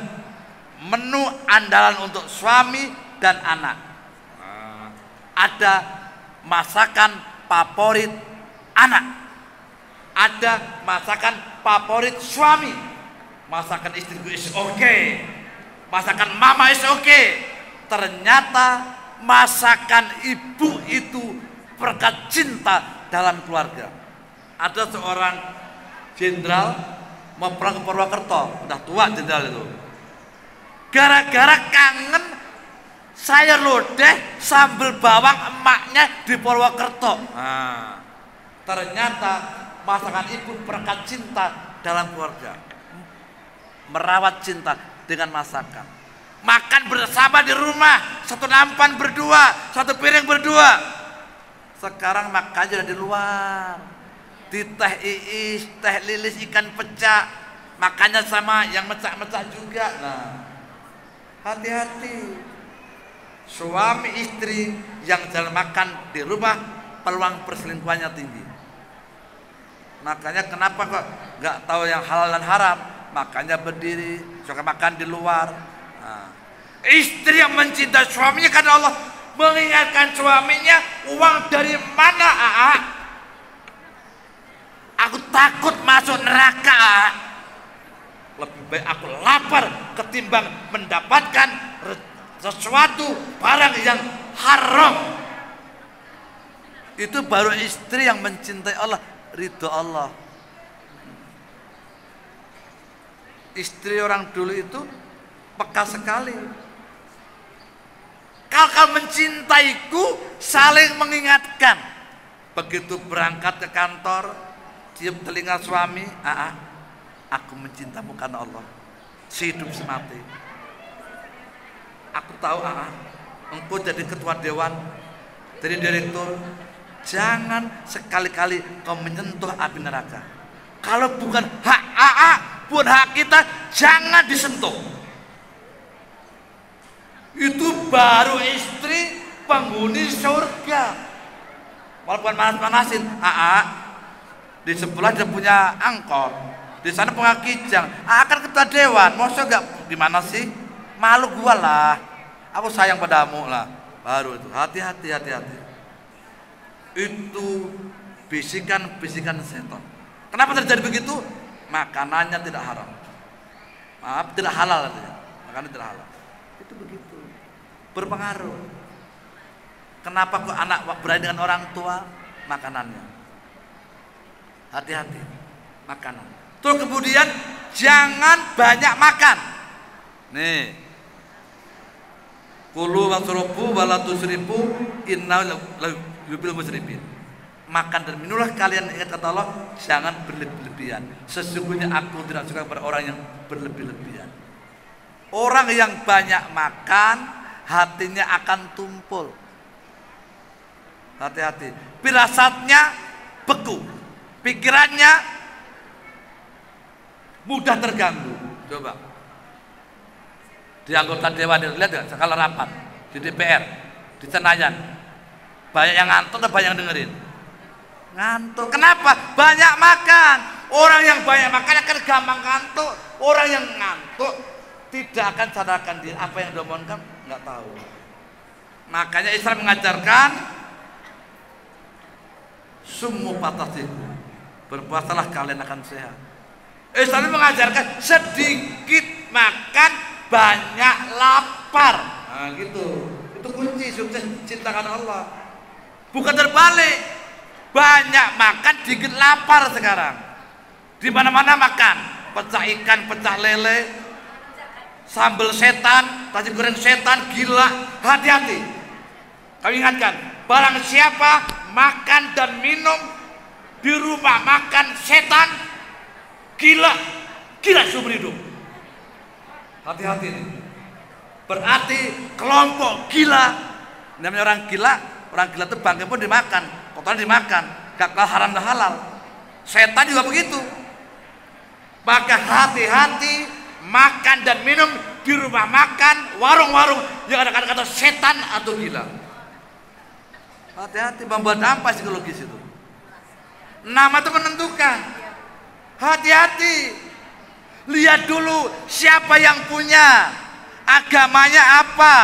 menu andalan untuk suami dan anak. Ada masakan favorit anak, ada masakan favorit suami. Masakan istriku is okay, masakan mama is okay. Ternyata masakan ibu itu berkat cinta dalam keluarga. Ada seorang jenderal mau perang ke Purwokerto, udah tua jenderal itu. Gara-gara kangen sayur lodeh sambal bawang emaknya di Purwokerto. Ternyata masakan ibu berkat cinta dalam keluarga. Merawat cinta dengan masakan. Makan bersama di rumah, satu nampan berdua, satu piring berdua. Sekarang makan sudah di luar. Di teh iis, teh lilis ikan pecah, makannya sama yang mecah-mecah juga. Nah, hati-hati. Suami istri yang jalan makan di rumah, peluang perselingkuhannya tinggi. Makanya kenapa kok nggak tahu yang halal dan haram? Makanya berdiri, suka makan di luar. Nah, istri yang mencintai suaminya karena Allah mengingatkan suaminya, uang dari mana? Aku takut masuk neraka. Lebih baik aku lapar ketimbang mendapatkan sesuatu barang yang haram. Itu baru istri yang mencintai Allah, ridho Allah. Istri orang dulu itu peka sekali. Kalau mencintaiku, saling mengingatkan. Begitu berangkat ke kantor, cium telinga suami, aku mencintamu karena Allah, sehidup semati. Aku tahu engkau jadi ketua dewan, jadi direktur, jangan sekali-kali kau menyentuh api neraka. Kalau bukan hak bukan hak kita, jangan disentuh. Itu baru istri penghuni surga. Walaupun panas-panasin, di sebelah dia punya angkot, di sana punya kijang, akan ketua dewan, maksudnya enggak gimana sih? Malu gua lah, aku sayang padamu lah. Baru itu, hati-hati. Itu bisikan-bisikan setan. Kenapa terjadi begitu? Makanannya tidak haram, tidak halal artinya. Makanannya tidak halal. Itu begitu, berpengaruh. Kenapa kok anak berani dengan orang tua? Makanannya. Hati-hati makanan. Terus kemudian jangan banyak makan. Nih, kulu wasrobu wala tusrifu innahu yuhibbul musrifin. Makan dan minumlah kalian, ingat kata Allah, jangan berlebihan. Sesungguhnya aku tidak suka kepada orang yang berlebih-lebihan. Orang yang banyak makan, hatinya akan tumpul. Hati-hati. Firasatnya beku, pikirannya mudah terganggu. Coba di anggota dewan, lihat ya, sekali rapat di DPR, di Senayan, banyak yang ngantuk dan banyak yang dengerin. Ngantuk, kenapa? Banyak makan. Orang yang banyak makan akan gampang ngantuk. Orang yang ngantuk tidak akan sadarkan diri apa yang diomongkan, nggak tahu. Makanya Islam mengajarkan summu fatasiku, berpuasalah kalian akan sehat. Islam mengajarkan sedikit makan, banyak lapar. Nah gitu, itu kunci sukses cintakan Allah. Bukan terbalik, banyak makan, dikit lapar sekarang. Di mana-mana makan, pecah ikan, pecah lele, sambal setan, nasi goreng setan, gila. Hati-hati. Kami ingatkan, barang siapa makan dan minum di rumah makan setan, gila seumur hidup. Hati-hati nih. Berarti kelompok gila, namanya orang gila itu bangkai pun dimakan, kotoran dimakan, gak kalah haram dan halal. Setan juga begitu. Maka hati-hati makan dan minum di rumah makan, warung-warung yang ada kata-kata setan atau gila. Hati-hati, membuat apa psikologis itu? Nama itu menentukan. Hati-hati. Lihat dulu siapa yang punya, agamanya apa,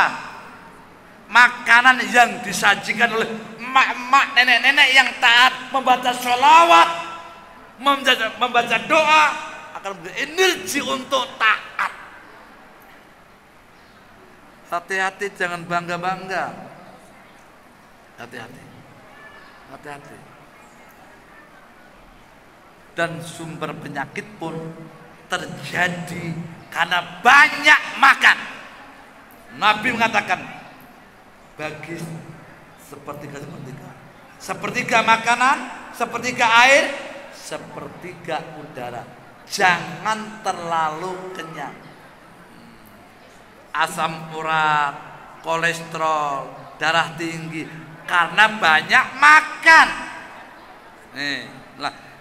makanan yang disajikan oleh emak-emak, nenek-nenek yang taat membaca sholawat, membaca doa, akan berenergi untuk taat. Hati-hati, jangan bangga-bangga. Hati-hati. Dan sumber penyakit pun terjadi karena banyak makan. Nabi mengatakan, bagi sepertiga makanan, sepertiga air, sepertiga udara. Jangan terlalu kenyang. Asam urat, kolesterol, darah tinggi karena banyak makan.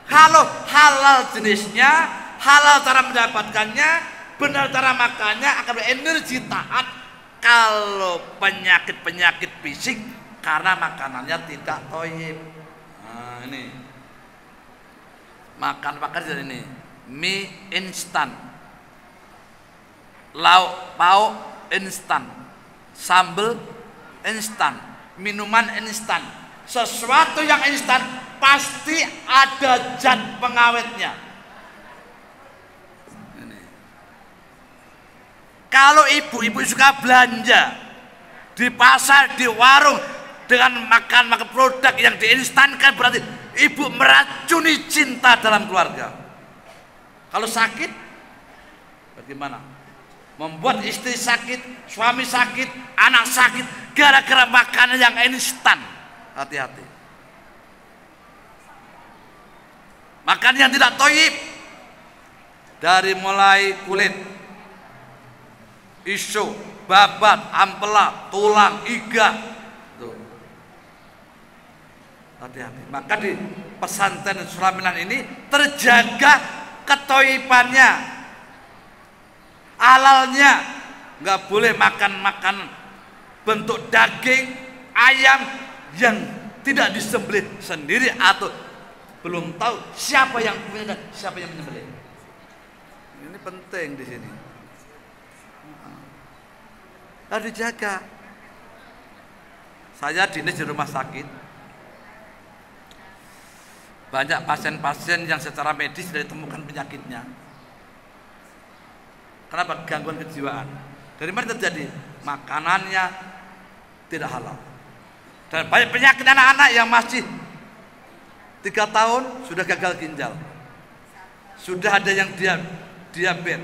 Kalau halal jenisnya, halal cara mendapatkannya, benar cara makannya, akan berenergi taat. Kalau penyakit fisik karena makanannya tidak thayyib. Ini makan ini mie instan, lauk pauk instan, sambal instan, minuman instan. Sesuatu yang instan pasti ada zat pengawetnya. Kalau ibu suka belanja di pasar, di warung dengan makan produk yang diinstankan, berarti ibu meracuni cinta dalam keluarga. Kalau sakit, bagaimana? Membuat istri sakit, suami sakit, anak sakit gara-gara makanan yang instan. Hati-hati. Makanan yang tidak thayyib, dari mulai kulit, isu, babat, ampela, tulang, iga. Hati-hati. Maka di pesantren Sulamilan ini terjaga kethayyibannya, halalnya. Nggak boleh makan bentuk daging ayam yang tidak disembelih sendiri atau belum tahu siapa yang punya dan siapa yang menyembelih. Ini penting di sini. Harus dijaga. Saya dinas di rumah sakit, banyak pasien-pasien yang secara medis sudah ditemukan penyakitnya. Kenapa? Gangguan kejiwaan. Dari mana terjadi? Makanannya tidak halal. Dan banyak penyakit anak-anak yang masih 3 tahun sudah gagal ginjal, sudah ada yang diabetes,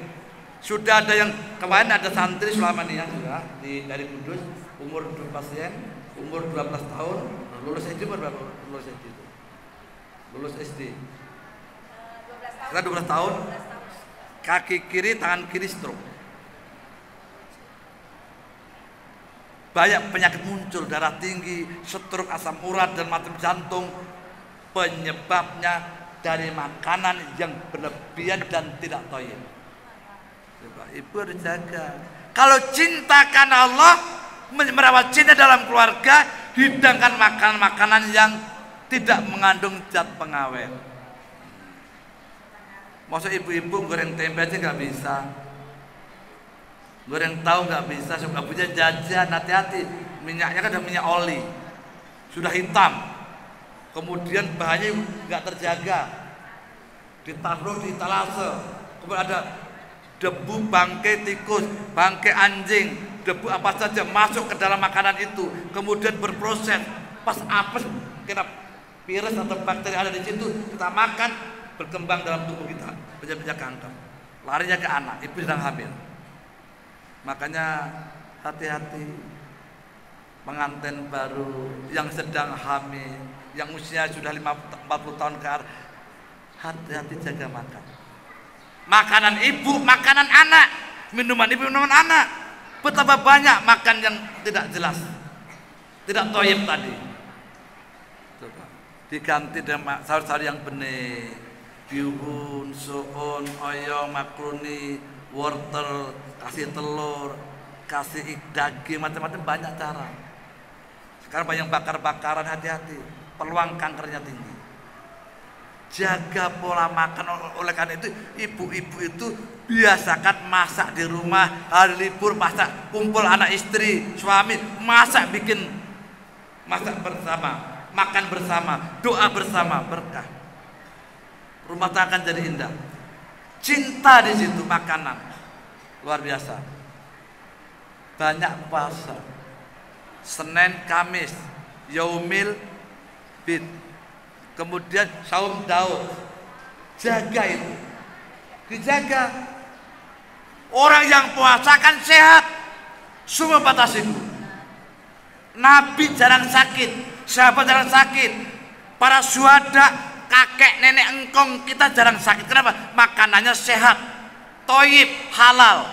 sudah ada yang kemarin ada santri selama ini yang juga dari Kudus, umur pasien umur 12 tahun, lulus SD berapa? Lulus SD. Setelah 12 tahun, kaki kiri, tangan kiri stroke. Banyak penyakit muncul, darah tinggi, stroke, asam urat, dan macam jantung. Penyebabnya dari makanan yang berlebihan dan tidak thayyib. Ibu harus jaga. Kalau cinta karena Allah, merawat cinta dalam keluarga, hidangkan makanan-makanan yang tidak mengandung zat pengawet. Masa ibu-ibu goreng tempe aja nggak bisa, goreng tahu nggak bisa, suka punya jajan. Hati-hati, minyaknya kan ada minyak oli, sudah hitam, kemudian bahannya nggak terjaga, ditaruh di etalase, kemudian ada debu bangkai tikus, bangkai anjing, debu apa saja masuk ke dalam makanan itu, kemudian berproses, pas apes kena virus atau bakteri ada di situ, kita makan, berkembang dalam tubuh kita, penyakit kanker, larinya ke anak, ibu sedang hamil. Makanya hati-hati. pengantin baru, yang sedang hamil, yang usia sudah 40 tahun ke atas, hati-hati jaga makan. Makanan ibu, makanan anak, minuman ibu, minuman anak. Betapa banyak makan yang tidak jelas, tidak toyib tadi. Coba diganti dengan sayur-sayur yang benih, bihun, suun, oyong, makroni, wortel, kasih telur, kasih daging, macam-macam, banyak cara. Sekarang banyak bakar-bakaran, hati-hati, peluang kankernya tinggi. Jaga pola makan. Oleh karena itu ibu-ibu itu biasakan masak di rumah, hari libur masak, kumpul anak istri, suami, masak, bikin masak bersama, makan bersama, doa bersama, berkah. Rumah tangga akan jadi indah. Cinta di situ, makanan luar biasa. Banyak puasa, Senin, Kamis, Yaumil Bid, kemudian Saum Daud. Jaga itu, dijaga. Orang yang puasa kan sehat, semua batas itu. Nabi jarang sakit, sahabat jarang sakit, para syuhada, kakek nenek engkong kita jarang sakit. Kenapa? Makanannya sehat, toyib, halal.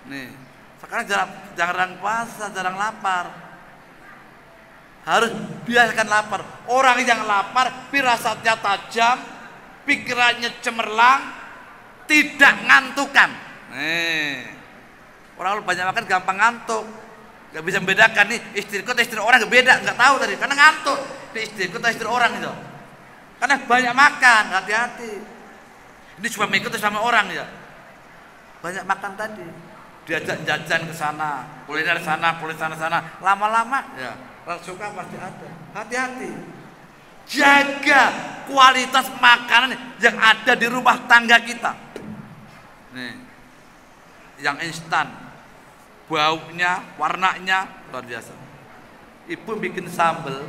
Nih, sekarang jarang puasa, jarang lapar. Harus biasakan lapar. Orang yang lapar, firasatnya tajam, pikirannya cemerlang, tidak ngantukan. Nih, orang banyak makan gampang ngantuk. Gak bisa membedakan nih istriku atau istri orang, gak beda, gak tahu tadi karena ngantuk. Ini istriku atau istri orang itu. Karena banyak makan, hati-hati. Ini cuma mengikuti sama orang ya. Banyak makan tadi. Diajak jajan ke sana, kuliner sana, kuliner sana, lama-lama ya orang suka pasti ada. Hati-hati. Jaga kualitas makanan yang ada di rumah tangga kita. Nih, yang instan, baunya, warnanya luar biasa. Ibu bikin sambal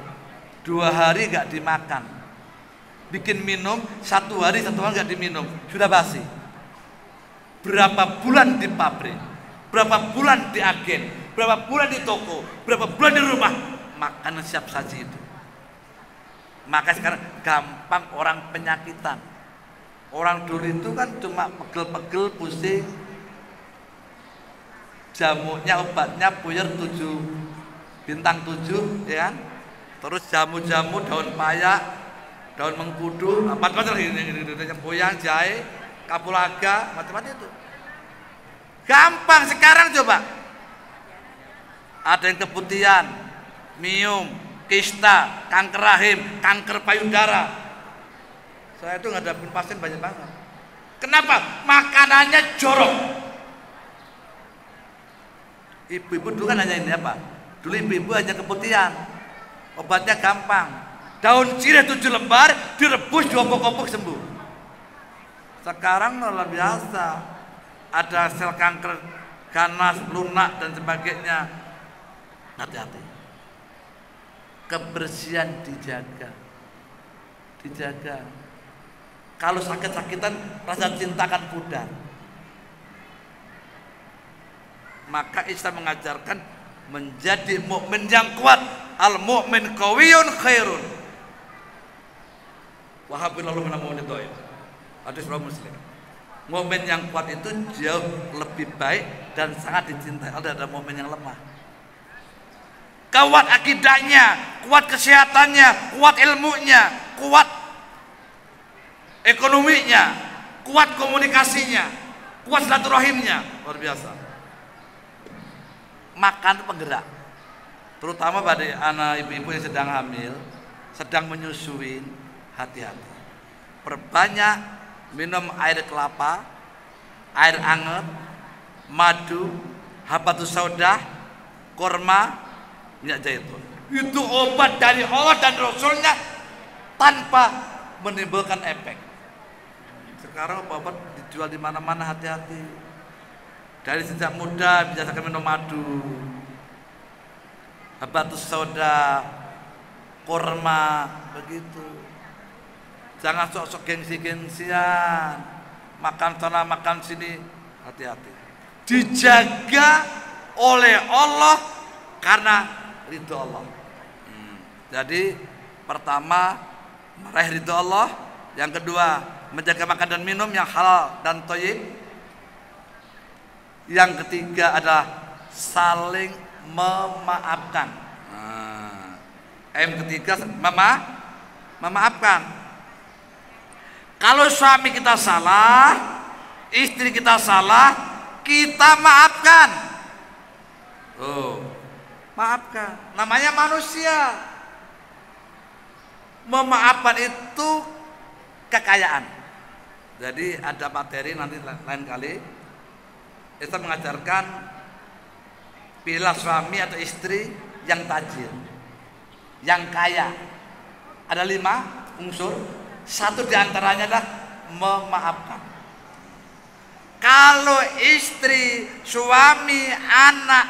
2 hari gak dimakan, bikin minum 1 hari gak diminum, sudah basi. Berapa bulan di pabrik, berapa bulan di agen, berapa bulan di toko, berapa bulan di rumah, makanan siap saji itu. Maka sekarang gampang orang penyakitan. Orang dulu itu kan cuma pegel-pegel, pusing, jamunya, obatnya puyer 7 bintang 7 ya kan? Terus jamu-jamu daun payak, daun mengkudu, apa-apa lagi boyang, jahe, kapulaga, macam-macam itu. Gampang. Sekarang coba ada yang keputihan, miom, kista, kanker rahim, kanker payudara. Saya itu ngadapin pasien banyak banget. Kenapa? Makanannya jorok. Ibu-ibu dulu kan hanya ini apa? Dulu ibu-ibu hanya keputihan, obatnya gampang. Daun cireh 7 lembar direbus, diompok-ompok sembuh. Sekarang luar biasa. Ada sel kanker ganas, lunak dan sebagainya. Hati-hati. Kebersihan dijaga. Kalau sakit-sakitan rasa cinta akan pudar. Maka Islam mengajarkan menjadi mukmin yang kuat. Al mukmin qawiyun khairun. Wahabillahu min al-mu'min. Hadis riwayat Muslim. Mukmin yang kuat itu jauh lebih baik dan sangat dicintai. Ada mukmin yang lemah. Kuat akidahnya, kuat kesehatannya, kuat ilmunya, kuat ekonominya, kuat komunikasinya, kuat silaturahimnya, luar biasa. Makan penggerak, terutama pada anak ibu-ibu yang sedang hamil, sedang menyusui, hati-hati. Perbanyak minum air kelapa, air anget, madu, habatus saudah, korma, minyak zaitun. Itu obat dari Allah dan Rasulnya tanpa menimbulkan efek. Sekarang obat dijual di mana-mana, hati-hati. Dari sejak muda biasakan minum madu, habatus sauda, korma, begitu. Jangan sok-sok gengsi-gengsian, makan sana makan sini, hati-hati. Dijaga oleh Allah karena ridho Allah. Jadi pertama meraih ridho Allah, yang kedua menjaga makan dan minum yang halal dan thayyib, yang ketiga adalah saling memaafkan. Yang ketiga memaafkan. Kalau suami kita salah, istri kita salah, kita maafkan. Maafkan. Namanya manusia. Memaafkan itu kekayaan. Jadi ada materi nanti lain kali. Kita mengajarkan pilih suami atau istri yang tajir, yang kaya. Ada 5 unsur. Satu diantaranya adalah memaafkan. Kalau istri, suami, anak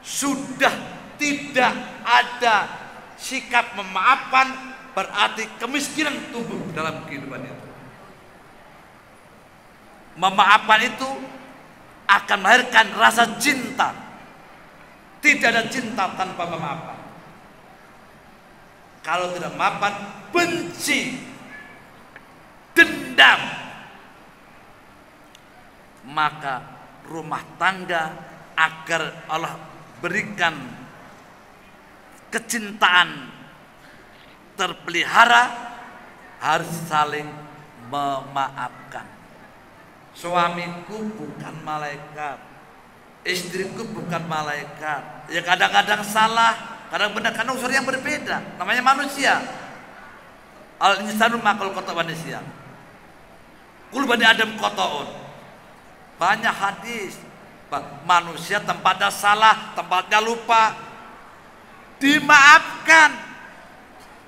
sudah tidak ada sikap memaafkan, berarti kemiskinan tumbuh dalam kehidupan itu. Memaafkan itu akan melahirkan rasa cinta. Tidak ada cinta tanpa memaafkan. Kalau tidak memaafkan, benci, dendam, maka rumah tangga agar Allah berikan kecintaan terpelihara harus saling memaafkan. Suamiku bukan malaikat, istriku bukan malaikat. Ya kadang-kadang salah, kadang benar, karena unsur yang berbeda. Namanya manusia. Al-insanu makhluk kotor manusia. Kul bani Adam kotoun. Banyak hadis. Manusia tempatnya salah, tempatnya lupa. Dimaafkan.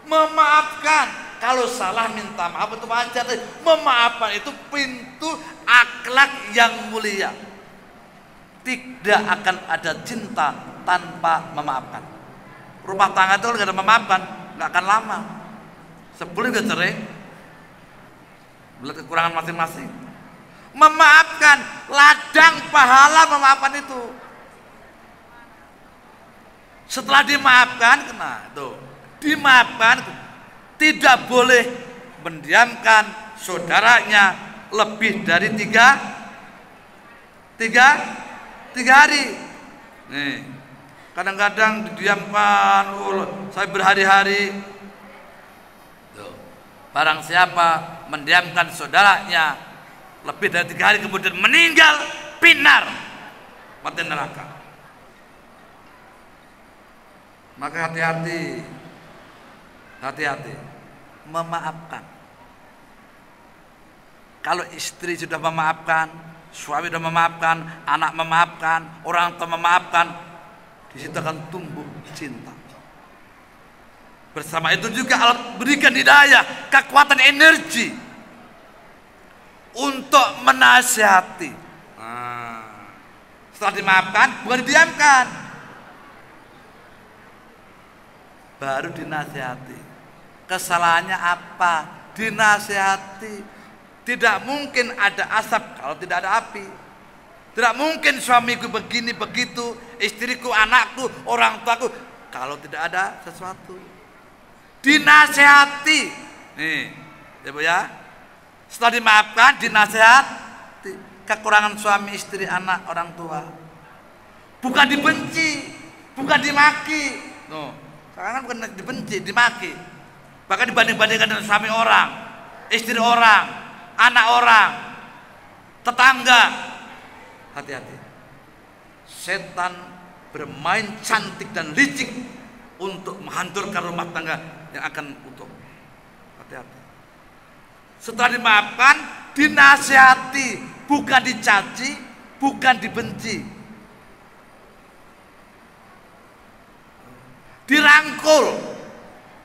Memaafkan. Kalau salah minta maaf itu wajar. Memaafkan itu pintu akhlak yang mulia. Tidak akan ada cinta tanpa memaafkan. Rumah tangga itu kalau tidak ada memaafkan, nggak akan lama. 10 udah cerai. Melihat kekurangan masing-masing. Memaafkan, ladang pahala memaafkan itu. Setelah dimaafkan, dimaafkan, tidak boleh mendiamkan saudaranya lebih dari 3 hari. Nih, kadang-kadang didiamkan, saya berhari-hari. Barang siapa mendiamkan saudaranya lebih dari 3 hari kemudian meninggal, pinar, mati neraka. Maka hati-hati, hati-hati memaafkan. Kalau istri sudah memaafkan, suami sudah memaafkan, anak memaafkan, orang tua memaafkan, di situ akan tumbuh cinta. Bersama itu juga Allah berikan hidayah, kekuatan energi untuk menasihati. Setelah dimaafkan, bukan didiamkan, baru dinasihati. Kesalahannya apa? Dinasihati. Tidak mungkin ada asap kalau tidak ada api. Tidak mungkin suamiku begini begitu, istriku, anakku, orang tuaku kalau tidak ada sesuatu. Dinasehati. Nih, ya Bu ya. Setelah dimaafkan, dinasehati. Kekurangan suami, istri, anak, orang tua. Bukan dibenci, bukan dimaki. Sekarang kan bukan dibenci, dimaki. Bahkan dibanding-bandingkan dengan suami orang, istri orang, anak orang, tetangga. Hati-hati. Setan bermain cantik dan licik untuk menghancurkan rumah tangga yang akan utuh. Hati-hati. Setelah dimaafkan, dinasihati, bukan dicaci, bukan dibenci. Dirangkul,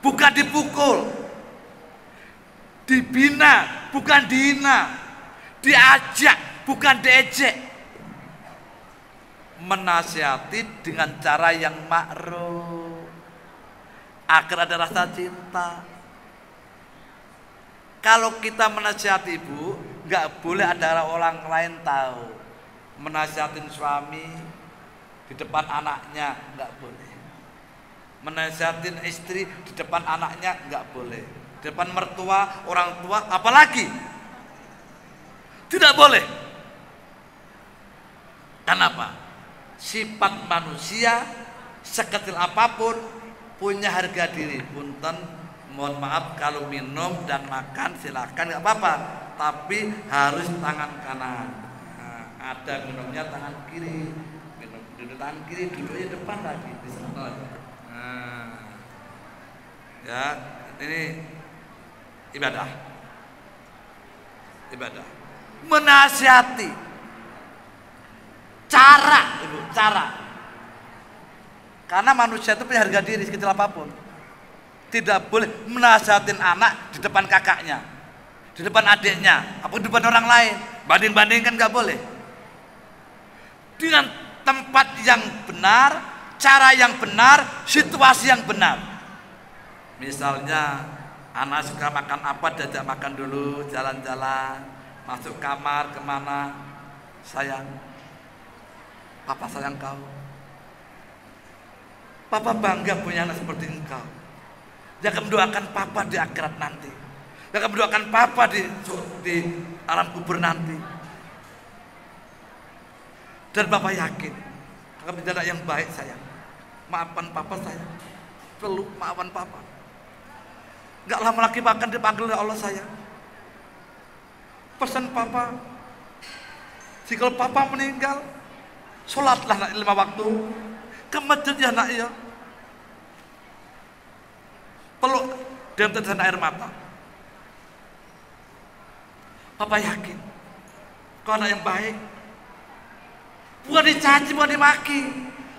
bukan dipukul. Dibina, bukan dihina. Diajak, bukan diejek. Menasihati dengan cara yang ma'ruf agar ada rasa cinta. Kalau kita menasihati ibu, nggak boleh ada orang lain tahu. Menasihatin suami, di depan anaknya nggak boleh. Menasihatin istri di depan anaknya nggak boleh. Di depan mertua, orang tua, apalagi tidak boleh. Kenapa? Sifat manusia sekecil apapun punya harga diri. Punten, mohon maaf kalau minum dan makan silakan nggak apa-apa, tapi harus tangan kanan. Nah, ada minumnya tangan kiri, minum duduk tangan kiri, duduknya depan lagi di sana. Nah, ya ini ibadah. Menasihati, cara, ibu, cara. Karena manusia itu punya harga diri sekecil apapun. Tidak boleh menasihatin anak di depan kakaknya, di depan adiknya, apa di depan orang lain. Banding-bandingkan nggak boleh. Dengan tempat yang benar, cara yang benar, situasi yang benar. Misalnya anak suka makan apa, diajak makan dulu, jalan-jalan, masuk kamar kemana, sayang, papa sayang kau, papa bangga punya anak seperti engkau. Jangan mendoakan papa di akhirat nanti, jangan mendoakan papa di alam kubur nanti. Dan papa yakin akan menjadi anak yang baik sayang. Maafkan papa sayang, peluk maafkan papa. Gak lama lagi bahkan dipanggil oleh Allah sayang. Pesan papa, jika papa meninggal, sholatlah nak 5 waktu, ke masjid ya nak ya. Peluk dalam tetesan air mata. Papa yakin kau anak yang baik. Bukan dicaci, bukan dimaki.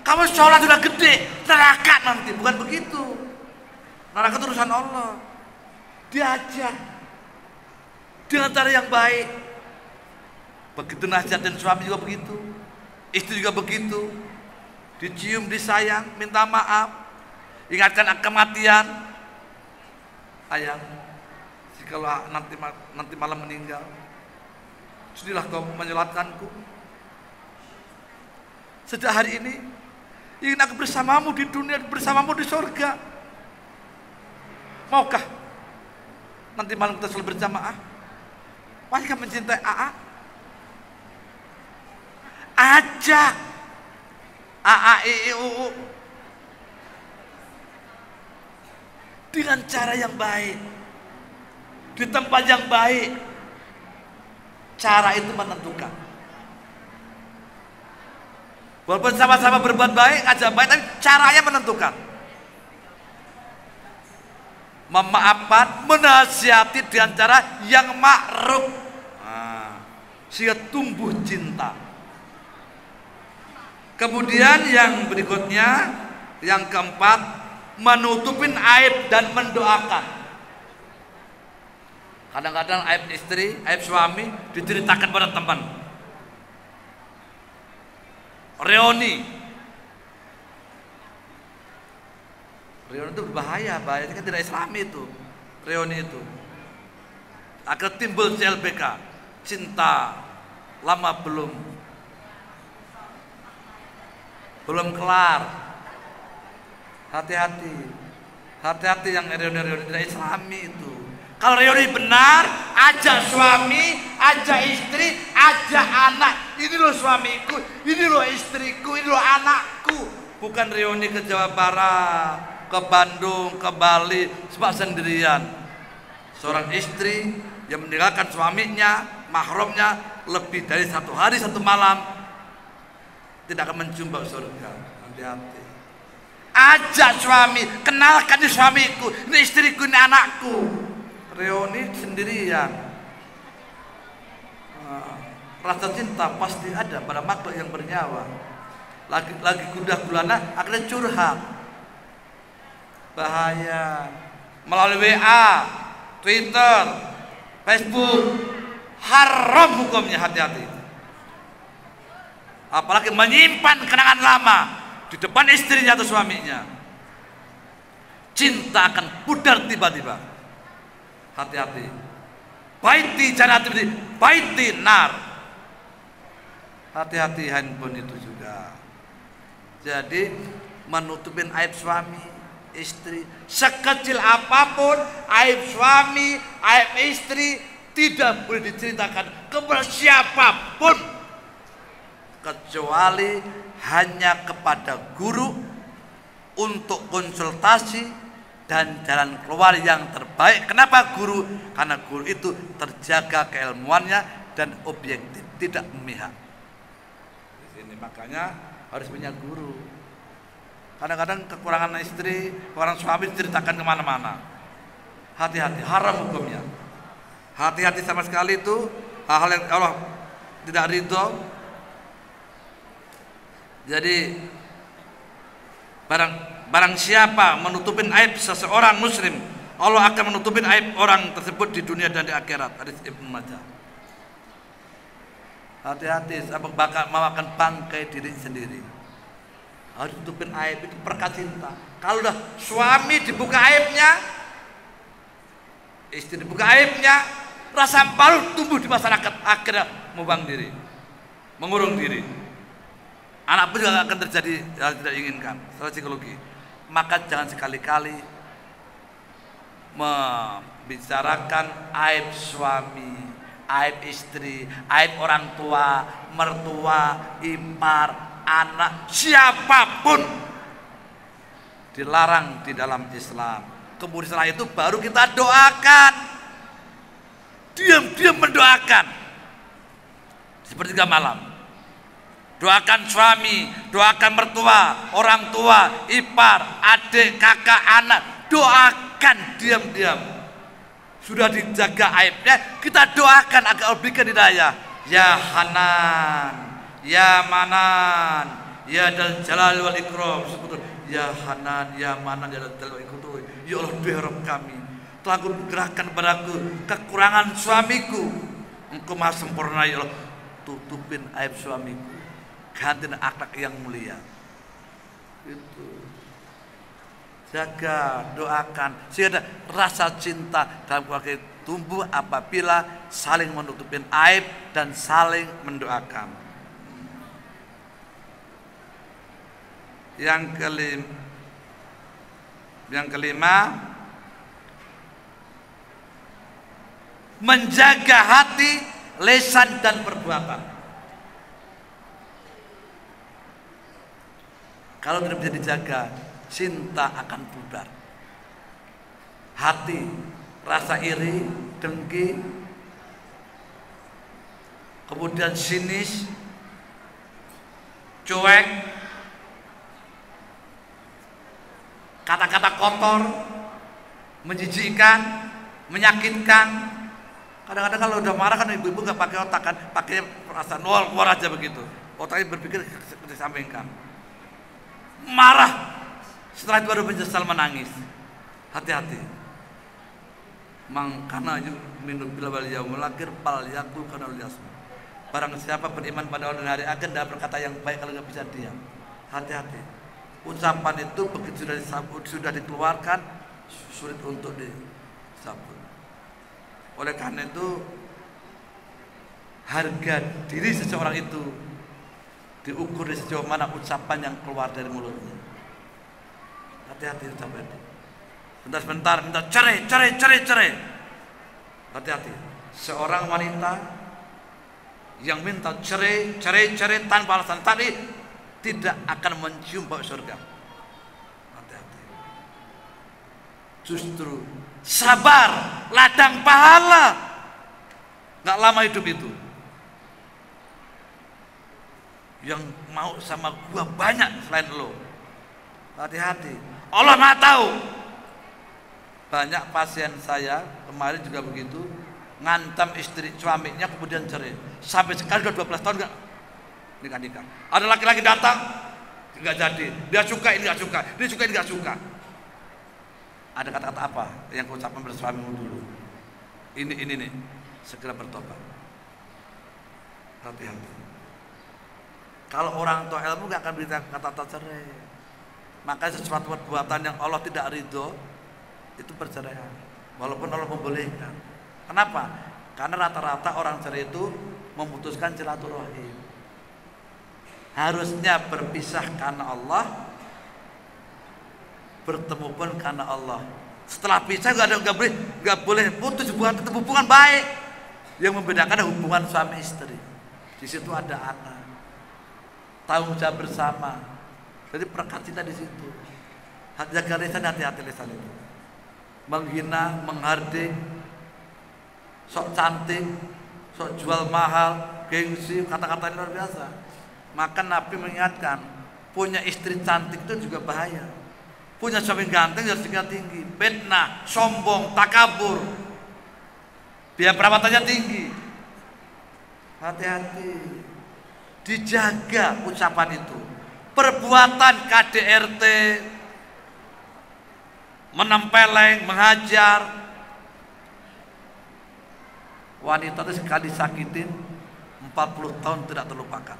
Kamu sholat sudah gede, neraka nanti. Bukan begitu. Neraka itu urusan Allah. Diajak dengan cara yang baik. Begitu nasihat dan suami juga begitu, istri juga begitu. Dicium, disayang, minta maaf, ingatkan akan kematian. Ayang, jikalau nanti malam meninggal, sudilah kau menyolatkanku. Sejak hari ini ingin aku bersamamu di dunia, bersamamu di surga. Maukah nanti malam kita sholat berjamaah? Masihkah mencintai AA? Ajak AA, II, UU dengan cara yang baik, di tempat yang baik. Cara itu menentukan. Walaupun sama-sama berbuat baik, ajak baik, tapi caranya menentukan. Memaafkan, menasihati dengan cara yang ma'ruf, sehingga tumbuh cinta. Kemudian yang berikutnya, yang keempat, menutupin aib dan mendoakan. Kadang-kadang aib istri, aib suami diceritakan pada teman. Reoni itu berbahaya, bahayanya kan tidak Islami itu. Reoni itu akan timbul CLBK, cinta lama belum kelar. Hati-hati yang reuni tidak Islami itu. Kalau reuni benar, ajak suami, ajak istri, ajak anak. Ini loh suamiku, ini loh istriku, ini loh anakku. Bukan reuni ke Jawa Barat, ke Bandung, ke Bali, sebab sendirian. Seorang istri yang meninggalkan suaminya, mahramnya lebih dari 1 hari 1 malam, tidak akan mencium bau surga. Hati-hati. Ajak suami, kenalkan ini suamiku, ini istriku, ini anakku. Reuni sendirian. Rasa cinta pasti ada pada makhluk yang bernyawa. Lagi gundah gulana akhirnya curhat. Bahaya. Melalui WA, Twitter, Facebook, haram hukumnya, hati-hati. Apalagi menyimpan kenangan lama di depan istrinya atau suaminya. Cinta akan pudar tiba-tiba. Hati-hati. Baiti jangan hati, baiti nar. Hati-hati handphone itu juga. Jadi menutupin aib suami, istri, sekecil apapun aib suami, aib istri tidak boleh diceritakan kepada siapapun kecuali hanya kepada guru untuk konsultasi dan jalan keluar yang terbaik. Kenapa guru? Karena guru itu terjaga keilmuannya dan objektif, tidak memihak. Di sini makanya harus punya guru. Kadang-kadang kekurangan istri, kekurangan suami diceritakan kemana-mana. Hati-hati, haram hukumnya. Hati-hati sama sekali itu hal-hal yang Allah tidak ridho. Jadi barang siapa menutupin aib seseorang muslim, Allah akan menutupin aib orang tersebut di dunia dan di akhirat. Hadis Ibnu Majah. Hati-hati, sampai bakal memakan bangkai diri sendiri. Harus tutupin aib, itu perkara cinta. Kalau udah suami dibuka aibnya, istri dibuka aibnya, rasa malu tumbuh di masyarakat, akhirnya mengubang diri, mengurung diri. Anak pun juga akan terjadi hal tidak diinginkan secara psikologi. Maka jangan sekali-kali membicarakan aib suami, aib istri, aib orang tua, mertua, ipar, anak, siapapun. Dilarang di dalam Islam. Kemudian setelah itu baru kita doakan. Diam-diam mendoakan. Sepertiga malam. Doakan suami, doakan mertua, orang tua, ipar, adik, kakak, anak. Doakan diam-diam. Sudah dijaga aibnya, kita doakan agar Allah berikan hidayah. Ya Hanan, ya Manan, ya Dzal Jalal wal Ikram. Ya Hanan, ya Manan, ya Dzal Jalal wal Ikram. Ya Allah, duhai Rabb kami, telah Engkau gerahkan padaku kekurangan suamiku. Engkau maha sempurna ya Allah. Tutupin aib suamiku, ganti akhlak yang mulia. Itu jaga, doakan sehingga rasa cinta dalam keluarga tumbuh apabila saling menutupin aib dan saling mendoakan. Yang kelima, menjaga hati, lisan dan perbuatan. Kalau tidak bisa dijaga, cinta akan pudar. Hati, rasa iri, dengki, kemudian sinis, cuek, kata-kata kotor, menjijikkan, menyakitkan. Kadang-kadang kalau udah marah kan ibu-ibu gak pakai otak kan, pakai perasaan keluar aja begitu. Otaknya berpikir disampingkan. Marah, setelah itu baru menyesal menangis. Hati-hati. Mangkana minum bila wal yaumil akhir fal yakul kana yasma. Barang siapa beriman pada orang hari akhir dan berkata yang baik, kalau nggak bisa diam. Hati-hati. Ucapan itu begitu sudah dikeluarkan sulit untuk disambut. Oleh karena itu harga diri seseorang itu diukur dari sejauh mana ucapan yang keluar dari mulutnya. Hati-hati ucapan itu. Sebentar minta cerai. Hati-hati. Seorang wanita yang minta cerai tanpa alasan tadi tidak akan mencium bau surga. Hati-hati. Justru sabar, ladang pahala. Nggak lama hidup itu. Yang mau sama gua banyak selain lo. Hati-hati. Allah Maha tahu. Banyak pasien saya kemarin juga begitu, ngancam istri suaminya kemudian cerai. Sampai sekali udah 12 tahun enggak nikah. Ada laki-laki datang enggak jadi. Dia suka, ini enggak suka. Dia suka, ini enggak suka. Ada kata-kata apa yang kau ucapkan pada suamimu dulu? Ini nih, segera bertobat. Hati-hati. Kalau orang tua ilmu gak akan berita kata-kata cerai. Maka sesuatu perbuatan yang Allah tidak ridho itu perceraian, walaupun Allah membolehkan. Kenapa? Karena rata-rata orang cerai itu memutuskan silaturahim. Harusnya berpisah karena Allah, bertemu pun karena Allah. Setelah pisah nggak boleh putus hubungan, tetap hubungan baik. Yang membedakan hubungan suami istri. Di situ ada anak, tanggung jawab bersama. Jadi perekat cinta di situ. Jaga lisan, hati-hati lisan itu. Menghina, menghardik, sok cantik, sok jual mahal, gengsi, kata-kata luar biasa. Maka Nabi mengingatkan, punya istri cantik itu juga bahaya. Punya suami ganteng harus tinggi, fitnah, sombong, takabur, biar perawatannya tinggi. Hati-hati, dijaga ucapan itu. Perbuatan KDRT, menempeleng, menghajar, wanita itu sekali sakitin 40 tahun tidak terlupakan.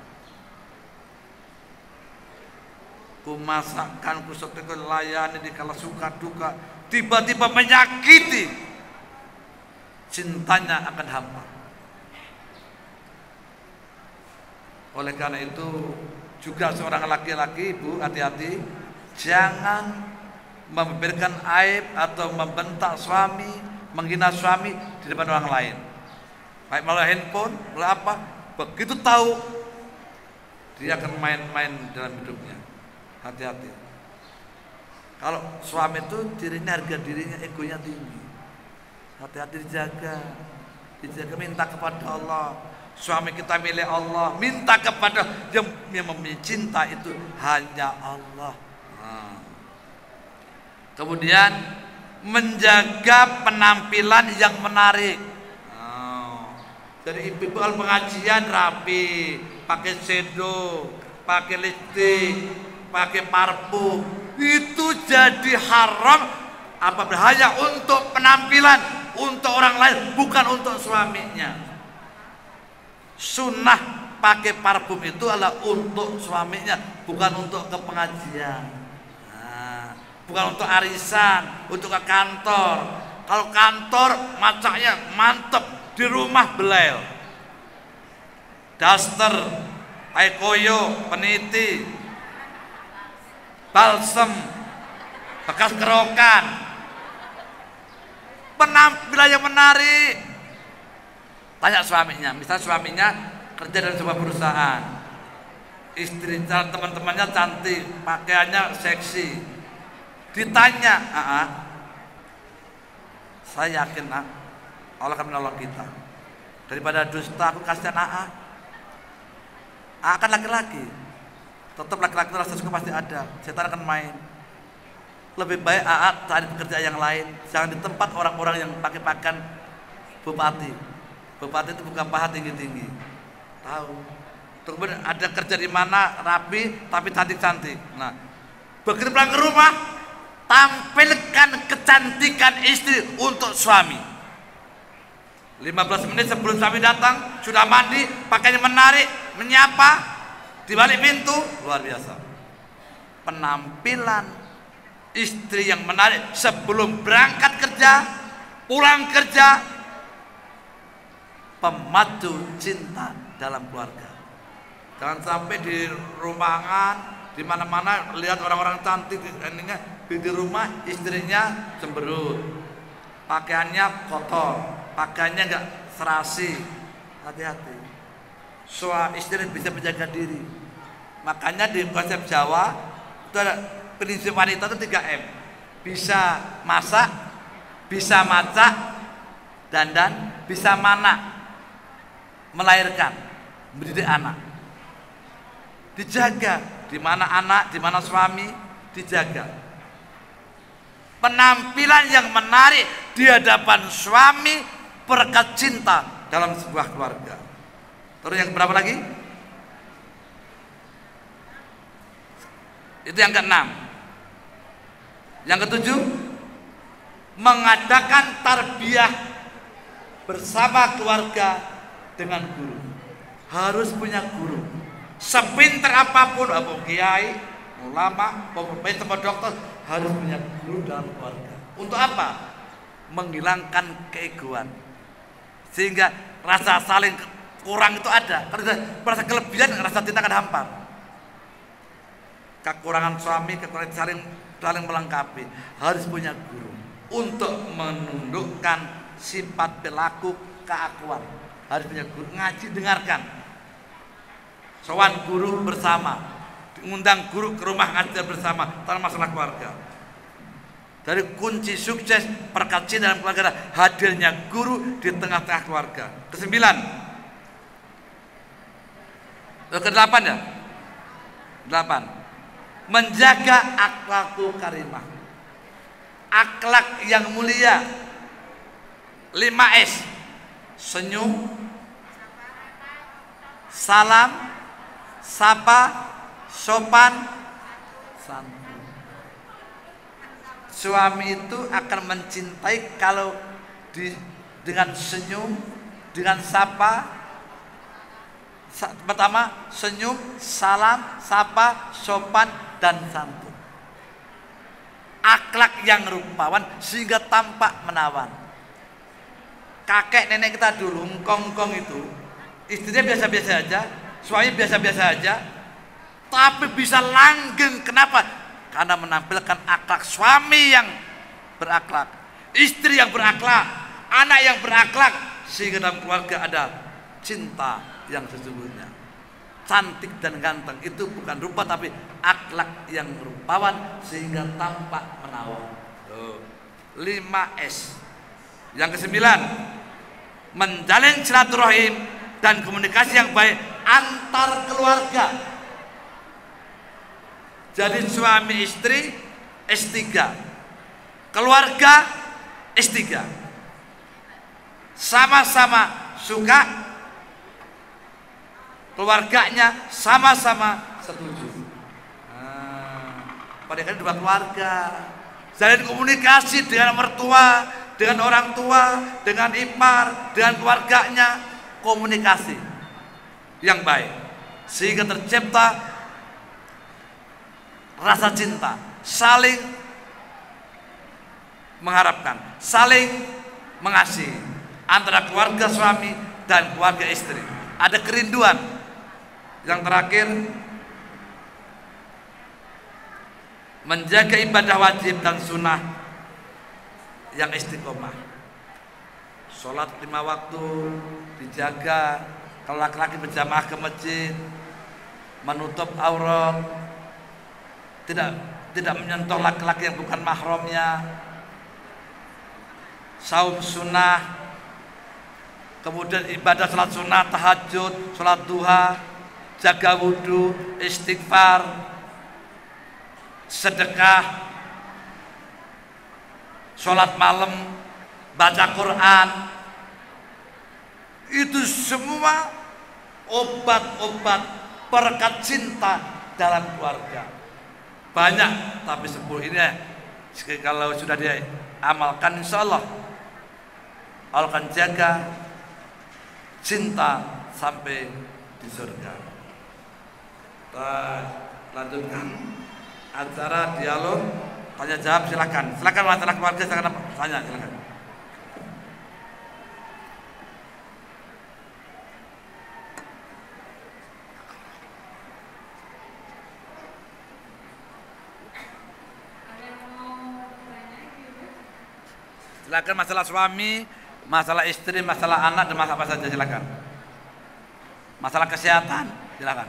Ku masakkan, ku setelah layani di kala suka duka, tiba-tiba menyakiti, cintanya akan hampa. Oleh karena itu juga seorang laki-laki, ibu, hati-hati, jangan membeberkan aib atau membentak suami, menghina suami di depan orang lain. Baik melalui handphone, melalui apa, begitu tahu dia akan main-main dalam hidupnya. Hati-hati. Kalau suami itu dirinya, harga dirinya, egonya tinggi. Hati-hati, dijaga, minta kepada Allah. Suami kita milik Allah, minta kepada yang cinta itu hanya Allah. Kemudian menjaga penampilan yang menarik. Jadi ibu al pengajian rapi, pakai shadow, pakai lipstick, pakai parfum, itu jadi haram. Apa bahaya untuk penampilan, untuk orang lain, bukan untuk suaminya. Sunnah pakai parfum itu adalah untuk suaminya, bukan untuk ke pengajian, bukan untuk arisan, untuk ke kantor. Kalau kantor macaknya mantep, di rumah belel, daster, aikoyo, peniti, balsem, bekas kerokan, penampilan yang menarik. Tanya suaminya, misalnya suaminya kerja dalam sebuah perusahaan, istri teman-temannya cantik, pakaiannya seksi, ditanya, saya yakin Allah akan menolong kita. Daripada dusta, aku kasihan kan laki-laki, tetap laki-laki rasa suka pasti ada, setan akan main. Lebih baik cari pekerjaan yang lain, jangan di tempat orang-orang yang pakai pakaian bupati. Bupati itu bukan paha tinggi-tinggi, tahu. Kemudian ada kerja di mana rapi tapi cantik-cantik. Nah, begitu pulang ke rumah, tampilkan kecantikan istri untuk suami. 15 menit sebelum suami datang, sudah mandi, pakainya menarik, menyapa, di balik pintu, luar biasa. Penampilan istri yang menarik sebelum berangkat kerja, pulang kerja, pemacu cinta dalam keluarga. Jangan sampai di rumahan, di mana-mana lihat orang-orang cantik, di rumah istrinya cemberut, pakaiannya kotor, pakaiannya enggak serasi. Hati-hati. Istri bisa menjaga diri. Makanya di konsep Jawa itu ada prinsip wanita itu 3M. Bisa masak, bisa masak, dandan, bisa mana, melahirkan, mendidik anak. Dijaga, di mana anak, di mana suami, dijaga. Penampilan yang menarik di hadapan suami, berkat cinta dalam sebuah keluarga. Terus yang berapa lagi? Itu yang ke-6. Yang ke-7, mengadakan tarbiyah bersama keluarga dengan guru. Harus punya guru. Sepinter apapun, apa kiai, ulama, pemimpin, dokter, harus punya guru dalam keluarga. Untuk apa? Menghilangkan keegoan. Sehingga rasa saling kurang itu ada. Kalau merasa kelebihan, rasa cinta akan hampa. kekurangan suami, kekurangan saling melengkapi. Harus punya guru untuk menundukkan sifat perilaku keakuan. Harus punya guru, ngaji, dengarkan. Sowan guru bersama, mengundang guru ke rumah ngajar bersama tentang masalah keluarga. Dari kunci sukses perkecil dalam keluarga, hadirnya guru di tengah-tengah keluarga. Kesembilan, ke-8 ya, 8, menjaga akhlakul karimah, akhlak yang mulia. 5S, senyum, salam, sapa, sopan, santun. Suami itu akan mencintai kalau dengan senyum, dengan sapa. Pertama, senyum, salam, sapa, sopan, dan santun. Akhlak yang rupawan sehingga tampak menawan. Kakek nenek kita dulu, ngkong itu, istrinya biasa-biasa aja, suami biasa-biasa aja, tapi bisa langgeng. Kenapa? Karena menampilkan akhlak suami yang berakhlak, istri yang berakhlak, anak yang berakhlak, sehingga dalam keluarga ada cinta yang sesungguhnya. Cantik dan ganteng itu bukan rupa tapi akhlak yang rupawan sehingga tampak menawan. 5S. Yang ke-9, menjalin silaturahim dan komunikasi yang baik antar keluarga. Jadi suami istri S3, keluarga S3, sama-sama suka, keluarganya sama-sama setuju. Padahal dua keluarga, jalin komunikasi dengan mertua, dengan orang tua, dengan ipar, dengan keluarganya, komunikasi yang baik sehingga tercipta rasa cinta, saling mengharapkan, saling mengasihi antara keluarga suami dan keluarga istri. Ada kerinduan. Yang terakhir, menjaga ibadah wajib dan sunnah yang istiqomah. Sholat 5 waktu dijaga. Kalau laki-laki berjamaah ke masjid, menutup aurat, tidak menyentuh laki-laki yang bukan mahramnya, saum sunnah, kemudian ibadah salat sunnah, tahajud, salat duha, jaga wudhu, istighfar, sedekah, salat malam, baca Quran. Itu semua obat-obat berkat cinta dalam keluarga. Banyak, tapi 10 ini kalau sudah diamalkan, insya Allah akan jaga cinta sampai di surga. Kita lanjutkan acara dialog tanya jawab, silakan masalah keluarga, silakan tanya, silakan. Silakan masalah suami, masalah istri, masalah anak, dan masalah apa saja silakan. Masalah kesehatan silakan.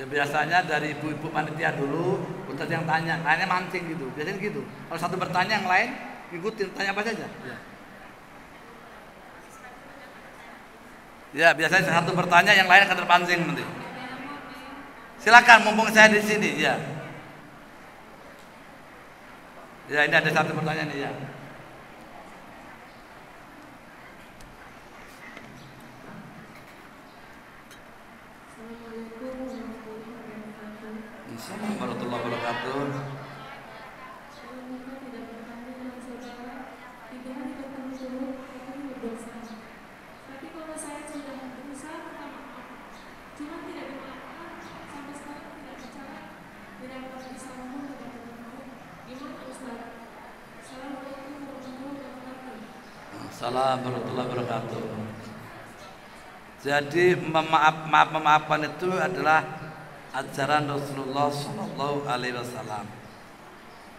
Ya, biasanya dari ibu-ibu panitia dulu, ustaz yang tanya, lainnya mancing gitu. Biasanya gitu. Kalau satu bertanya, yang lain ikutin, tanya apa saja. Ya, biasanya satu bertanya, yang lain akan terpancing nanti. Silakan, mumpung saya di sini, ya. Ya, ini ada satu pertanyaan nih, ya. Assalamualaikum warahmatullahi wabarakatuh. Assalamualaikum warahmatullahi wabarakatuh. Jadi memaafkan itu adalah ajaran Rasulullah Shallallahu Alaihi Wasallam.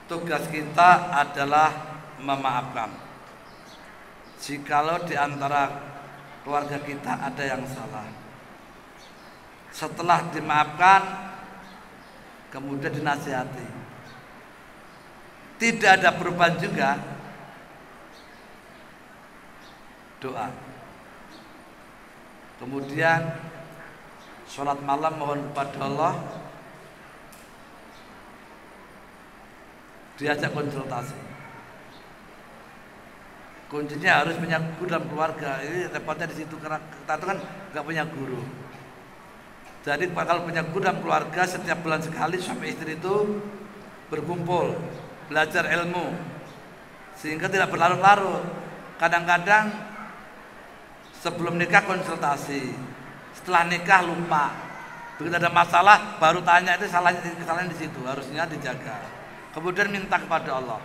Tugas kita adalah memaafkan. Jikalau di antara keluarga kita ada yang salah, setelah dimaafkan, kemudian dinasihati, tidak ada perubahan juga, doa. Kemudian sholat malam mohon kepada Allah, diajak konsultasi. Kuncinya harus punya guru dalam keluarga. Ini repotnya di situ karena kita itu kan nggak punya guru. Jadi kalau punya guru dalam keluarga, setiap bulan sekali suami istri itu berkumpul belajar ilmu sehingga tidak berlarut-larut. Kadang-kadang sebelum nikah konsultasi, setelah nikah lupa. Begitu ada masalah baru tanya, itu kesalahan di situ, harusnya dijaga. Kemudian minta kepada Allah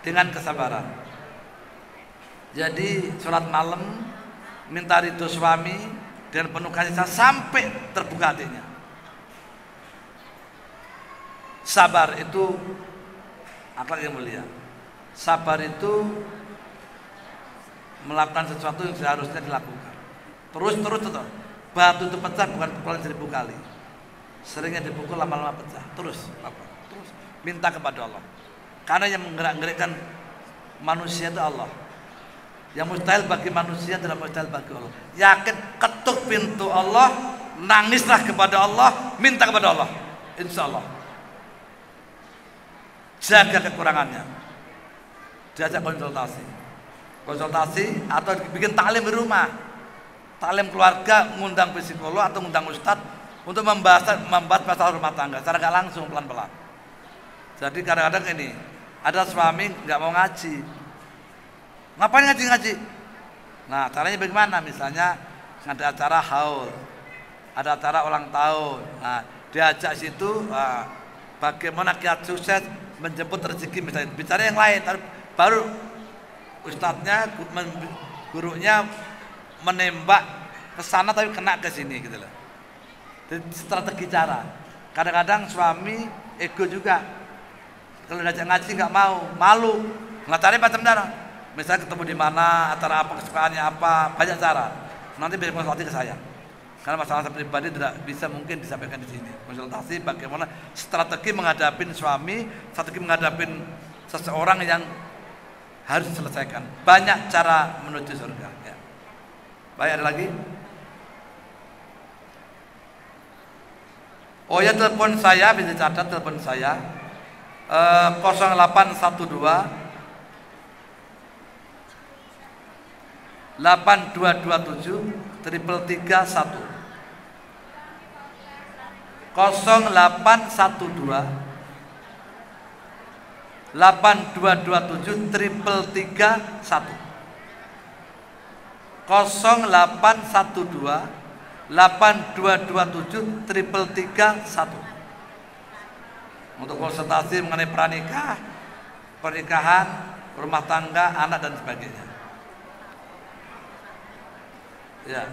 dengan kesabaran. Jadi sholat malam, minta ridho suami dengan penuh kasih sayang sampai terbuka hatinya. Sabar itu akhlak yang mulia. Sabar itu melakukan sesuatu yang seharusnya dilakukan. Terus. Batu itu pecah bukan pukulan 1000 kali. Seringnya dipukul lama-lama pecah. Terus. Minta kepada Allah. Karena yang menggerak-gerakkan manusia itu Allah. Yang mustahil bagi manusia tidak mustahil bagi Allah. Yakin, ketuk pintu Allah, nangislah kepada Allah, minta kepada Allah. Insya Allah. Jaga kekurangannya. Diajak konsultasi atau bikin taklim di rumah, taklim keluarga, ngundang psikolog atau ngundang ustadz untuk membahas masalah rumah tangga secara gak langsung, pelan-pelan. Jadi kadang-kadang ini ada suami nggak mau ngaji, ngapain ngaji? Nah caranya bagaimana? Misalnya ada acara haul, ada acara ulang tahun, nah diajak situ, bagaimana kiat sukses menjemput rezeki, misalnya bicara yang lain, baru ustadznya, gurunya menembak ke sana tapi kena ke sini gitu loh. Jadi strategi cara. Kadang-kadang suami ego juga. Kalau diajak ngaji nggak mau, malu. Nggak cari macam-macam. Misalnya ketemu di mana, acara apa, kesukaannya apa, banyak cara. Nanti bisa konsultasi ke saya. Karena masalah pribadi tidak bisa mungkin disampaikan di sini. Konsultasi bagaimana strategi menghadapi suami, strategi menghadapi seseorang yang harus diselesaikan. Banyak cara menuju surga ya. Baik, ada lagi? Oh ya, telepon saya bisa catat, telepon saya 0812 8227 331 0812 8227 331 0812 8227 331 untuk konsultasi mengenai pernikahan, rumah tangga, anak dan sebagainya. Ya.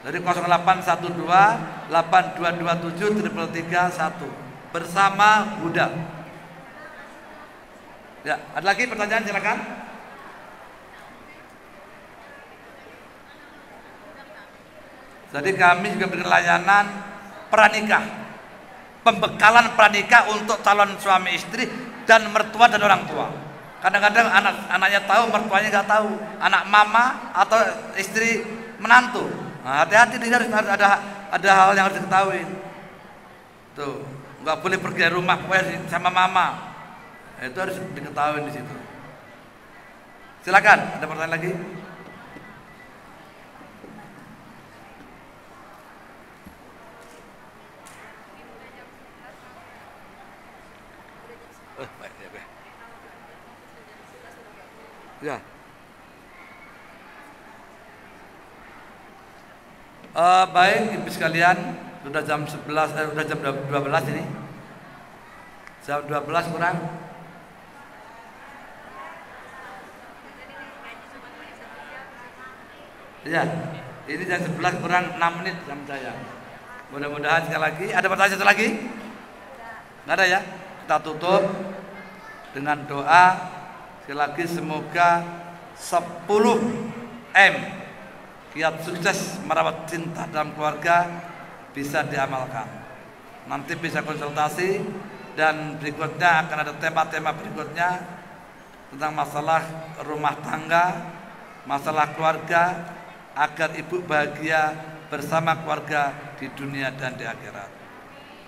Dari 0812 8227 331 bersama Huda. Ya, ada lagi pertanyaan, silakan. Jadi kami juga berikan layanan pranikah, pembekalan pranikah untuk calon suami istri dan mertua dan orang tua. Kadang-kadang anaknya tahu, mertuanya nggak tahu, anak mama atau istri menantu. Nah, hati-hati, dia harus ada hal yang harus diketahui. Tuh, nggak boleh pergi dari rumah sama mama. Itu harus diketahui di situ. Silakan, ada pertanyaan lagi? Ya. Baik ibu sekalian, sudah jam 11, sudah jam 12 ini. Jam 12 kurang. Ya, Ini jam 11 kurang 6 menit jam saya. Mudah-mudahan sekali lagi. Ada pertanyaan satu lagi? Nggak ada ya? Kita tutup dengan doa. Sekali lagi semoga 10 M kiat sukses merawat cinta dalam keluarga bisa diamalkan. Nanti bisa konsultasi dan berikutnya akan ada tema-tema berikutnya tentang masalah rumah tangga, masalah keluarga agar ibu bahagia bersama keluarga di dunia dan di akhirat.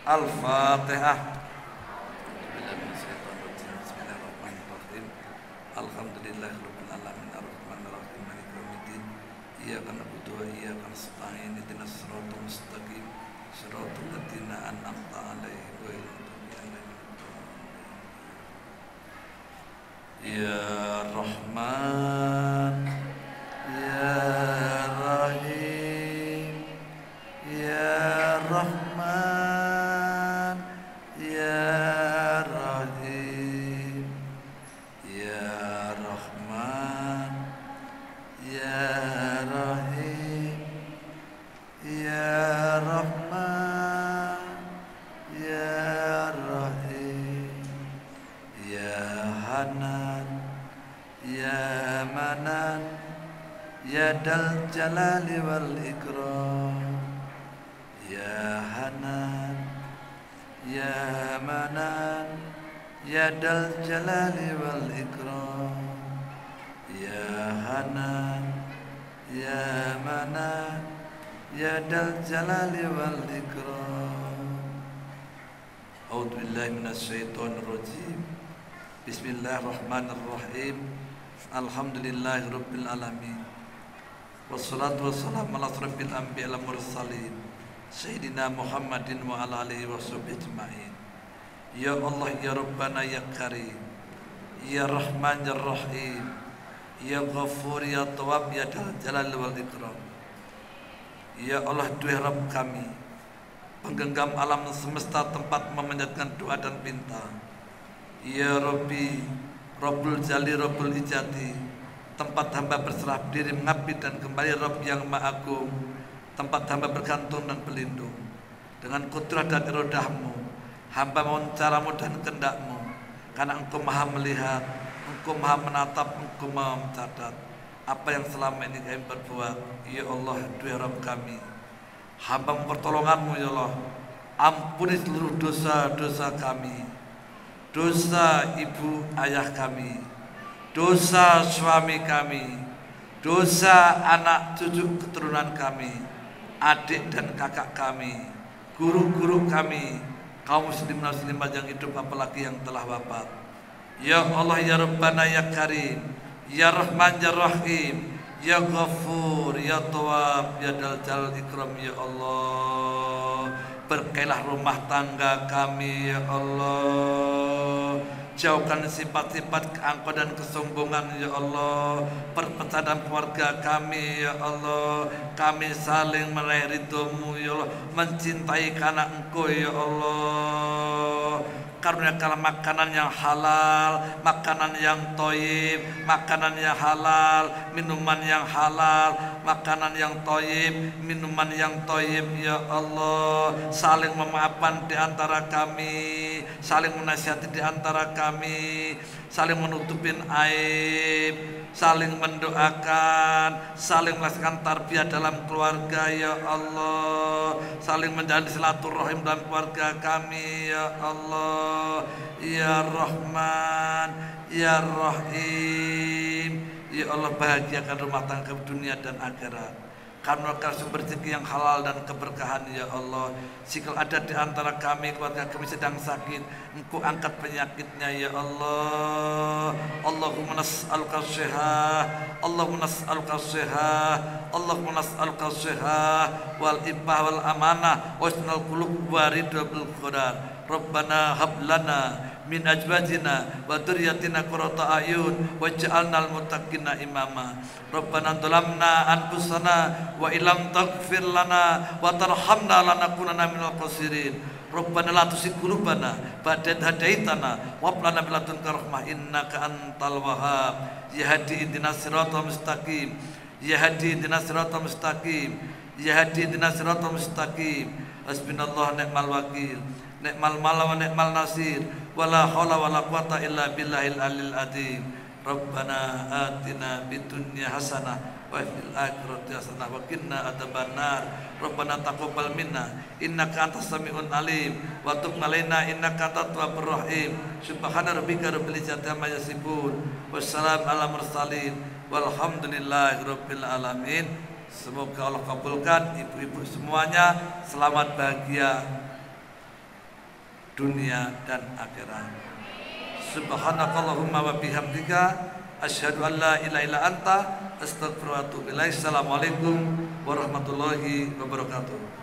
Al-Fatihah. Bismillahirrahmanirrahim. Alhamdulillahirabbil alamin arrahmanir rahim maliki yaumiddin. Iyyaka na'budu wa iyyaka nasta'in ihdinas siratal mustaqim siratal ladzina an'amta 'alaihim ghairil maghdubi 'alaihim waladdallin. Ya Rahman Ya Rahim Ya Rahman Ya Rahim Ya Rahman Ya Rahim Ya Rahman Ya Rahim Ya Hanan Ya Manan Ya Dal Jalali wal Ikram Ya Hanan Ya Manan Ya Dal Jalali wal Ikram Ya Hanan Ya Manan Ya Dal Jalali wal Ikram. A'udzu billahi minasyaitonir rajim. Bismillahirrahmanirrahim. Alhamdulillahirabbil alamin. Wassalatu wassalamu ala asrofil anbiya'i wal mursalin Sayyidina Muhammadin wa ala alihi wa sahbihi ajma'in. Ya Allah ya Rabbana ya Karim Ya Rahman ya Rahim Ya Ghafur ya Tawwab ya Dzal Jalali wal Ikram. Ya Allah duhai Rabb kami, penggenggam alam semesta, tempat memanjatkan doa dan pinta. Ya Rabbi Rabbul Jali Rabbul Ijati, tempat hamba berserah diri mengabdi dan kembali Rabb yang Maha Agung, tempat hamba bergantung dan berlindung. Dengan kudrah dan irodahmu hamba mohon caramu dan kehendakmu, karena engkau maha melihat, engkau maha menatap, engkau maha mencatat apa yang selama ini kami berbuat. Ya Allah duhai Rabb kami, hamba mempertolonganmu ya Allah. Ampuni seluruh dosa-dosa kami, dosa ibu ayah kami, dosa suami kami, dosa anak cucu keturunan kami, adik dan kakak kami, guru-guru kami, kaum muslim dan muslimat yang hidup apalagi yang telah wafat. Ya Allah ya Rabbana ya Karim Ya Rahman ya Rahim Ya Ghafur ya Tawwab ya Dzal Jalali wal Ikram. Ya Allah, berkailah rumah tangga kami ya Allah. Jauhkan sifat-sifat keangkuhan dan kesombongan ya Allah. Perpecahan dalam keluarga kami ya Allah. Kami saling meraih ridho-Mu ya Allah, mencintai karena Engkau ya Allah. Karuniakanlah makanan yang halal, makanan yang thayyib, makanan yang halal, minuman yang halal, makanan yang thayyib, minuman yang thayyib ya Allah. Saling memaafkan di antara kami, saling menasihati di antara kami, saling menutupin aib, saling mendoakan, saling melaksanakan tarbiyah dalam keluarga ya Allah, saling menjalin silaturahim dalam keluarga kami ya Allah. Ya Rahman Ya Rahim Ya Allah, bahagiakan rumah tangga dunia dan akhirat, karena sumber rezeki yang halal dan keberkahan ya Allah. Jika ada di antara kami keluarga kami sedang sakit, Engkau angkat penyakitnya ya Allah. Allahumma nas'aluka shihah, Allahumma nas'aluka shihah, Allahumma nas'aluka shihah wal ibah wal amanah wa husnul qulub wa ridwabil qadar. Rabbana hab lana min azwajina wa dzurriyyatina qurrata a'yun waj'alnal muttaqina imama. Rabbana dhalamna anfusana wa illam taghfir lana wa tarhamna lanakunanna minal khasirin. Rabbana la tuzigh qulubana ba'da idh hadaitana wa hab lana min ladunka rahmah innaka antal wahhab. Yahdi ihdinas siratal mustaqim Ya hadi ihdinas siratal mustaqim, ya hadi ihdinas siratal mustaqim. Hasbunallah ni'mal wakil, ni'mal mala wa ni'mal nasir, wala haula wala quwata illa billahil alil azim. Rabbana atina fid dunya hasanah wa fil akhirati hasanah wa qina adzabannar. Rabbana taqabbal minna innaka antas samiul alim wa tub alaina innaka antat tawwabur rahim. Subhana rabbika rabbil izzati amma yasifun, wassalamu ala mursalin, walhamdulillahi rabbil alamin. Semoga Allah kabulkan ibu-ibu semuanya, selamat bahagia dunia dan akhirat. Subhanakallahumma wa bihamdika asyhadu an la ilaha illa anta astaghfiruka wa atubu ilaik. Assalamualaikum warahmatullahi wabarakatuh.